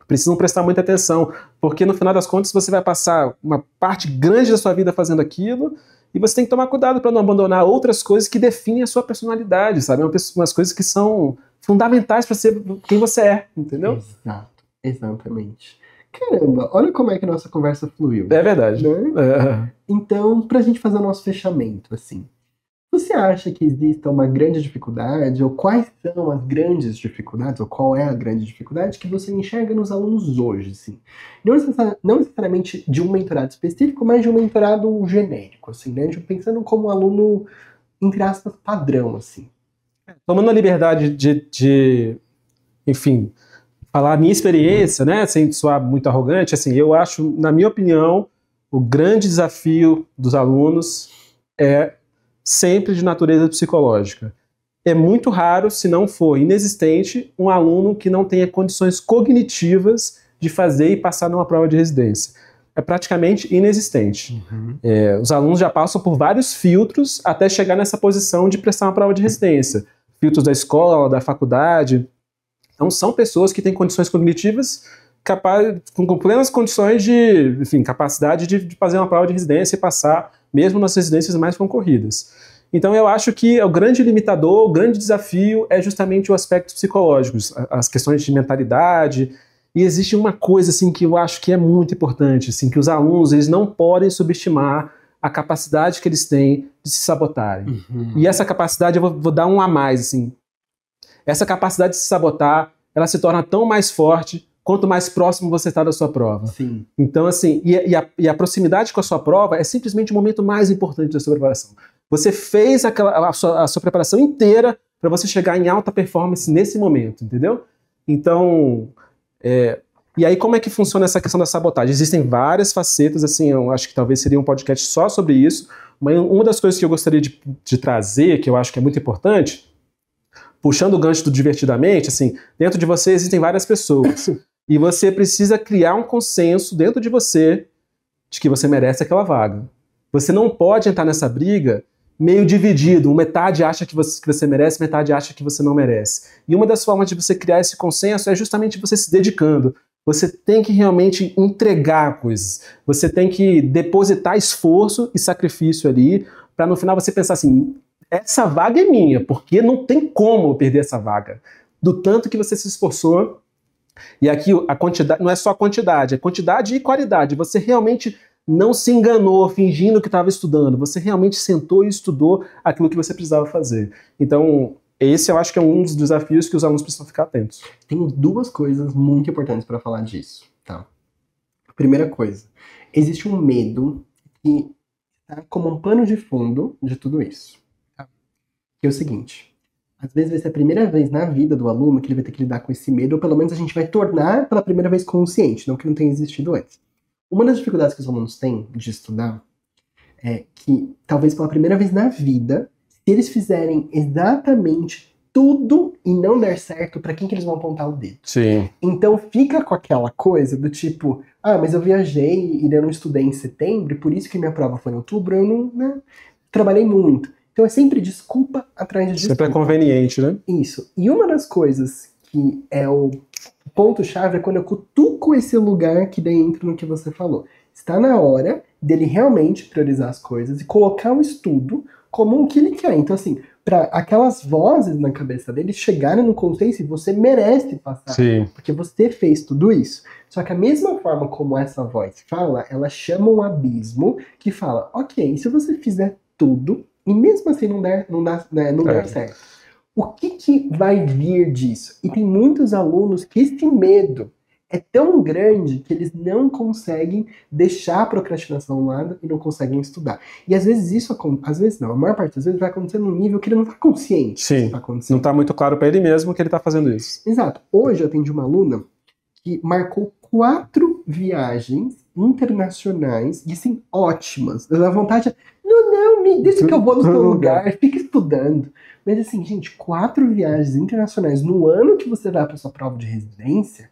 precisam prestar muita atenção. Porque, no final das contas, você vai passar uma parte grande da sua vida fazendo aquilo e você tem que tomar cuidado para não abandonar outras coisas que definem a sua personalidade, sabe? Umas coisas que são fundamentais para ser quem você é, entendeu? Exato, exatamente. Caramba, olha como é que a nossa conversa fluiu. É verdade. Né? Então, pra gente fazer o nosso fechamento, assim, você acha que existe uma grande dificuldade, ou quais são as grandes dificuldades, ou qual é a grande dificuldade que você enxerga nos alunos hoje, assim? Não necessariamente de um mentorado específico, mas de um mentorado genérico, assim, né? Pensando como um aluno, entre aspas, padrão, assim. Tomando a liberdade de, enfim, falar a minha experiência, né, sem soar muito arrogante, assim, eu acho, na minha opinião, o grande desafio dos alunos é sempre de natureza psicológica. É muito raro, se não for inexistente, um aluno que não tenha condições cognitivas de fazer e passar numa prova de residência. É praticamente inexistente. Os alunos já passam por vários filtros até chegar nessa posição de prestar uma prova de residência. Filtros da escola, da faculdade. Então são pessoas que têm condições cognitivas com plenas condições de, enfim, capacidade de fazer uma prova de residência e passar, mesmo nas residências mais concorridas. Então eu acho que o grande limitador, o grande desafio é justamente o aspecto psicológico, as questões de mentalidade. E existe uma coisa assim, que eu acho que é muito importante, assim, que os alunos eles não podem subestimar a capacidade que eles têm de se sabotarem. E essa capacidade, eu vou dar um a mais. Assim. Essa capacidade de se sabotar, ela se torna tão mais forte quanto mais próximo você está da sua prova. Sim. Então, assim, e a proximidade com a sua prova é simplesmente o momento mais importante da sua preparação. Você fez a sua preparação inteira para você chegar em alta performance nesse momento, entendeu? Então... E aí, como é que funciona essa questão da sabotagem? Existem várias facetas, assim, eu acho que talvez seria um podcast só sobre isso, mas uma das coisas que eu gostaria de trazer, que eu acho que é muito importante, puxando o gancho do Divertidamente, assim, dentro de você existem várias pessoas, e você precisa criar um consenso dentro de você de que você merece aquela vaga. Você não pode entrar nessa briga meio dividido, metade acha que você merece, metade acha que você não merece. E uma das formas de você criar esse consenso é justamente você se dedicando. Você tem que realmente entregar coisas. Você tem que depositar esforço e sacrifício ali, para no final você pensar assim, essa vaga é minha, porque não tem como eu perder essa vaga. Do tanto que você se esforçou. E aqui a quantidade, não é só a quantidade, é quantidade e qualidade. Você realmente não se enganou fingindo que estava estudando. Você realmente sentou e estudou aquilo que você precisava fazer. Então, esse eu acho que é um dos desafios que os alunos precisam ficar atentos. Tem duas coisas muito importantes para falar disso, tá? Primeira coisa, existe um medo que tá como um pano de fundo de tudo isso. Tá? Que é o seguinte, às vezes vai ser a primeira vez na vida do aluno que ele vai ter que lidar com esse medo, ou pelo menos a gente vai tornar pela primeira vez consciente, não que não tenha existido antes. Uma das dificuldades que os alunos têm de estudar é que, talvez pela primeira vez na vida, se eles fizerem exatamente tudo e não der certo, pra quem que eles vão apontar o dedo? Sim. Então fica com aquela coisa do tipo, mas eu viajei e eu não estudei em setembro, e por isso que minha prova foi em outubro, eu não, né, trabalhei muito. Então é sempre desculpa atrás de desculpa. Sempre é conveniente, né? Isso. E uma das coisas que é o ponto-chave é quando eu cutuco esse lugar que daí entra no que você falou. Está na hora dele realmente priorizar as coisas e colocar o estudo comum que ele quer. Então, assim, para aquelas vozes na cabeça dele chegarem no consenso e você merece passar. Sim. Porque você fez tudo isso. Só que a mesma forma como essa voz fala, ela chama um abismo que fala, ok, se você fizer tudo e mesmo assim não der certo, o que vai vir disso? E tem muitos alunos que esse medo é tão grande que eles não conseguem deixar a procrastinação ao lado e não conseguem estudar. E às vezes isso acontece, às vezes não, a maior parte das vezes vai acontecer num nível que ele não está consciente. Sim, tá acontecendo. Não está muito claro para ele mesmo que ele está fazendo isso. Exato. Hoje eu atendi uma aluna que marcou 4 viagens internacionais, e assim, ótimas. A vontade é, não, me deixa que eu vou no seu lugar, fica estudando. Mas assim, gente, 4 viagens internacionais no ano que você vai para sua prova de residência,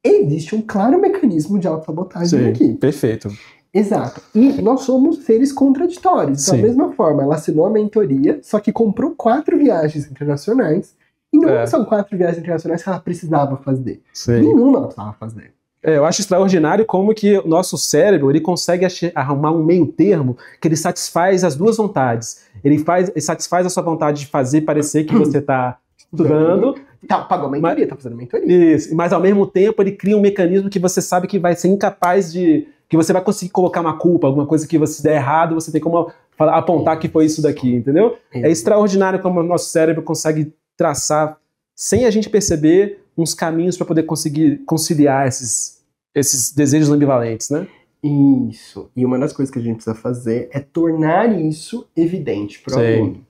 existe um claro mecanismo de autossabotagem aqui. Perfeito. Exato. E nós somos seres contraditórios. Da mesma forma, ela assinou a mentoria, só que comprou 4 viagens internacionais, e não são 4 viagens internacionais que ela precisava fazer. Nenhuma ela precisava fazer. Eu acho extraordinário como que o nosso cérebro ele consegue arrumar um meio termo que ele satisfaz as duas vontades. Ele satisfaz a sua vontade de fazer parecer que você está estudando. Pagou a mentoria, tá fazendo mentoria. Isso, mas ao mesmo tempo ele cria um mecanismo que você sabe que vai ser incapaz de... que você vai conseguir colocar uma culpa, alguma coisa que você der errado, você tem como apontar que foi isso daqui, entendeu? É extraordinário como o nosso cérebro consegue traçar, sem a gente perceber, uns caminhos para poder conseguir conciliar esses desejos ambivalentes, né? Isso. E uma das coisas que a gente precisa fazer é tornar isso evidente para o aluno.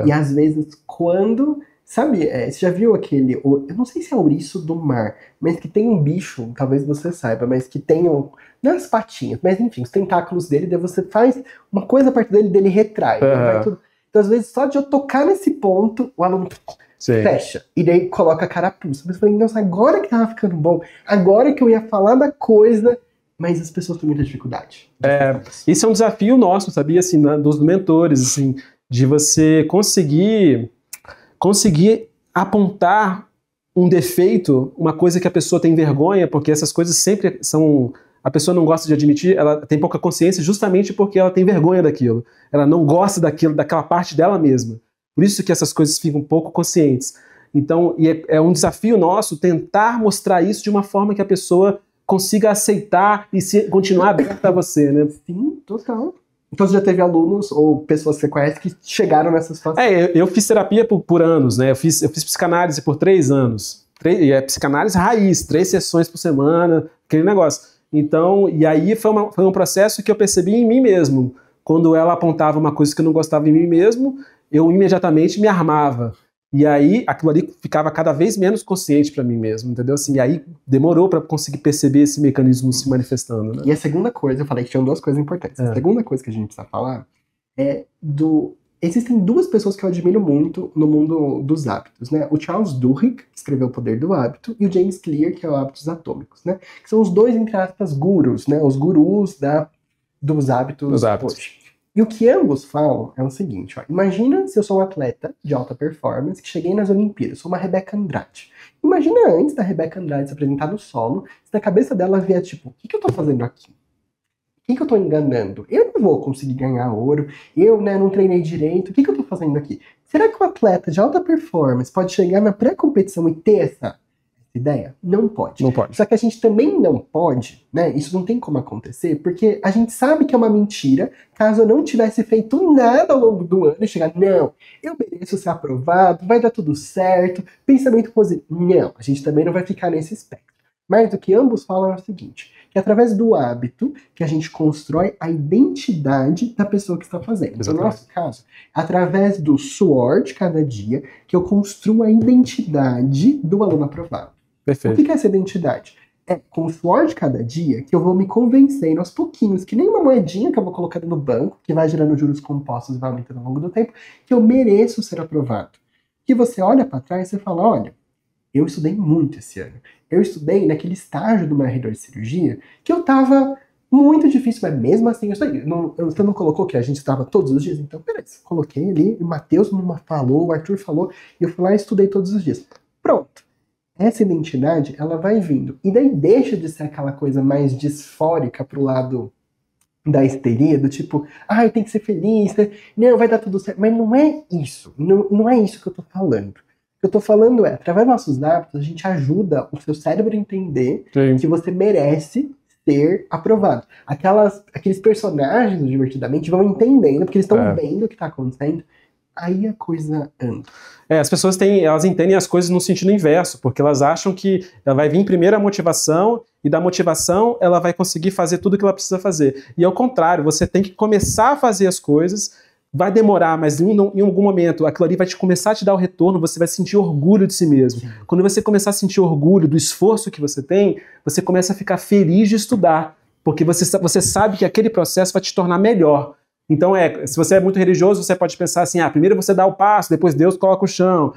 E às vezes, quando... Sabe, você já viu aquele... eu não sei se é ouriço do mar, mas que tem um bicho, talvez você saiba, mas que tem não as patinhas, mas enfim, os tentáculos dele, daí você faz uma coisa a partir dele retrai. Tudo. Então, às vezes, só de eu tocar nesse ponto, o aluno fecha. E daí coloca a carapuça. Mas eu falei, nossa, agora que tava ficando bom, agora que eu ia falar da coisa, mas as pessoas têm muita dificuldade. Isso é um desafio nosso, sabia, assim, dos mentores, assim, de você conseguir apontar um defeito, uma coisa que a pessoa tem vergonha, porque essas coisas sempre são... A pessoa não gosta de admitir, ela tem pouca consciência justamente porque ela tem vergonha daquilo. Ela não gosta daquela parte dela mesma. Por isso que essas coisas ficam pouco conscientes. Então, é um desafio nosso tentar mostrar isso de uma forma que a pessoa consiga aceitar e continuar aberta a você, né? Sim, total. Então você já teve alunos ou pessoas que você conhece que chegaram nessa situação? Eu fiz terapia por anos, né? Eu fiz psicanálise por 3 anos. Psicanálise raiz, 3 sessões por semana, aquele negócio. Então, e aí foi um processo que eu percebi em mim mesmo. Quando ela apontava uma coisa que eu não gostava em mim mesmo, eu imediatamente me armava. E aí aquilo ali ficava cada vez menos consciente para mim mesmo, entendeu? Assim, e aí demorou para conseguir perceber esse mecanismo se manifestando, né? E a segunda coisa, eu falei que tinham 2 coisas importantes. A segunda coisa que a gente precisa falar é Existem 2 pessoas que eu admiro muito no mundo dos hábitos, né? O Charles Duhigg, que escreveu O Poder do Hábito, e o James Clear, que é o Hábitos Atômicos, né? Que são os 2, entre aspas, gurus, né? Os gurus dos hábitos hoje. E o que ambos falam é o seguinte, imagina se eu sou um atleta de alta performance que cheguei nas Olimpíadas, sou uma Rebeca Andrade. Imagina antes da Rebeca Andrade se apresentar no solo, se na cabeça dela vier tipo, o que eu tô fazendo aqui? O que eu tô enganando? Eu não vou conseguir ganhar ouro, eu não treinei direito, o que eu tô fazendo aqui? Será que um atleta de alta performance pode chegar na pré-competição e ter essa ideia? Não pode. Não pode. Só que a gente também não pode, né? Isso não tem como acontecer, porque a gente sabe que é uma mentira, caso eu não tivesse feito nada ao longo do ano e chegar, não, eu mereço ser aprovado, vai dar tudo certo, pensamento positivo. Não, a gente também não vai ficar nesse espectro. Mas o que ambos falam é o seguinte, que é através do hábito que a gente constrói a identidade da pessoa que está fazendo. Exatamente. No nosso caso, através do suor de cada dia, que eu construo a identidade do aluno aprovado. Perfeito. O que é essa identidade? É com o suor de cada dia que eu vou me convencendo aos pouquinhos, que nem uma moedinha que eu vou colocando no banco, que vai gerando juros compostos e vai aumentando ao longo do tempo, que eu mereço ser aprovado. Que você olha para trás e você fala, olha, eu estudei muito esse ano. Eu estudei naquele estágio do meu R2 de cirurgia que eu tava muito difícil, mas mesmo assim eu estudei. Você não colocou que a gente estava todos os dias? Então, beleza. Coloquei ali, o Matheus falou, o Arthur falou, e eu fui lá e estudei todos os dias. Pronto. Essa identidade, ela vai vindo. E daí deixa de ser aquela coisa mais disfórica pro lado da histeria, do tipo, ai, tem que ser feliz, não, vai dar tudo certo. Mas não é isso. Não é isso que eu tô falando. O que eu tô falando é, através dos nossos hábitos, a gente ajuda o seu cérebro a entender que você merece ser aprovado. Aqueles personagens do Divertidamente vão entendendo, porque eles estão vendo o que tá acontecendo. Aí a coisa anda. As pessoas elas entendem as coisas no sentido inverso, porque elas acham que ela vai vir primeiro a motivação, e da motivação ela vai conseguir fazer tudo o que ela precisa fazer. E ao contrário, você tem que começar a fazer as coisas, vai demorar, mas em algum momento aquilo ali vai começar a te dar o retorno, você vai sentir orgulho de si mesmo. Sim. Quando você começar a sentir orgulho do esforço que você tem, você começa a ficar feliz de estudar, porque você sabe que aquele processo vai te tornar melhor. Então, se você é muito religioso, você pode pensar assim, primeiro você dá o passo, depois Deus coloca o chão.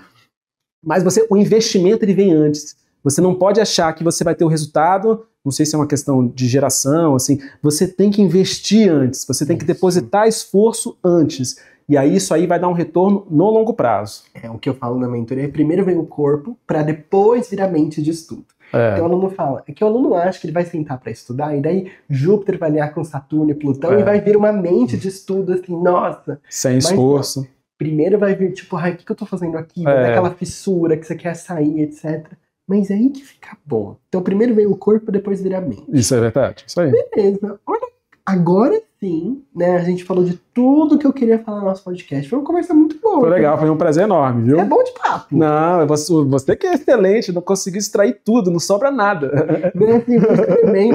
Mas o investimento ele vem antes. Você não pode achar que você vai ter o resultado, não sei se é uma questão de geração, assim, você tem que investir antes, você tem que depositar esforço antes. E aí isso aí vai dar um retorno no longo prazo. O que eu falo na mentoria, primeiro vem o corpo, para depois vir a mente de estudo. Então o aluno fala, que o aluno acha que ele vai sentar para estudar, e daí Júpiter vai alinhar com Saturno e Plutão, e vai vir uma mente de estudo assim, nossa. Sem esforço. Não, primeiro vai vir, tipo, o que eu tô fazendo aqui? Vai dar aquela fissura que você quer sair, etc. Mas é aí que fica bom. Então primeiro vem o corpo, depois vira a mente. Isso é verdade, isso aí. Beleza. Olha, agora sim, né, a gente falou de tudo que eu queria falar no nosso podcast. Foi uma conversa muito boa. Foi legal, foi um prazer enorme, viu? É bom de papo. Não, você que é excelente, não consegui extrair tudo, não sobra nada. Assim, foi bem,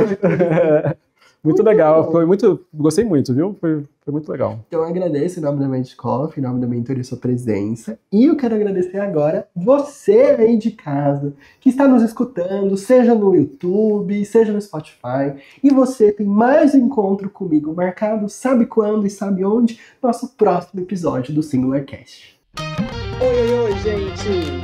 muito legal, gostei muito, viu? Foi muito legal. Então eu agradeço em nome da Mente Coffee, em nome da mentoria, sua presença. E eu quero agradecer agora você aí de casa, que está nos escutando, seja no YouTube, seja no Spotify. E você tem mais um encontro comigo marcado, sabe quando e sabe onde? Nosso próximo episódio do Singular Cast. Oi, gente!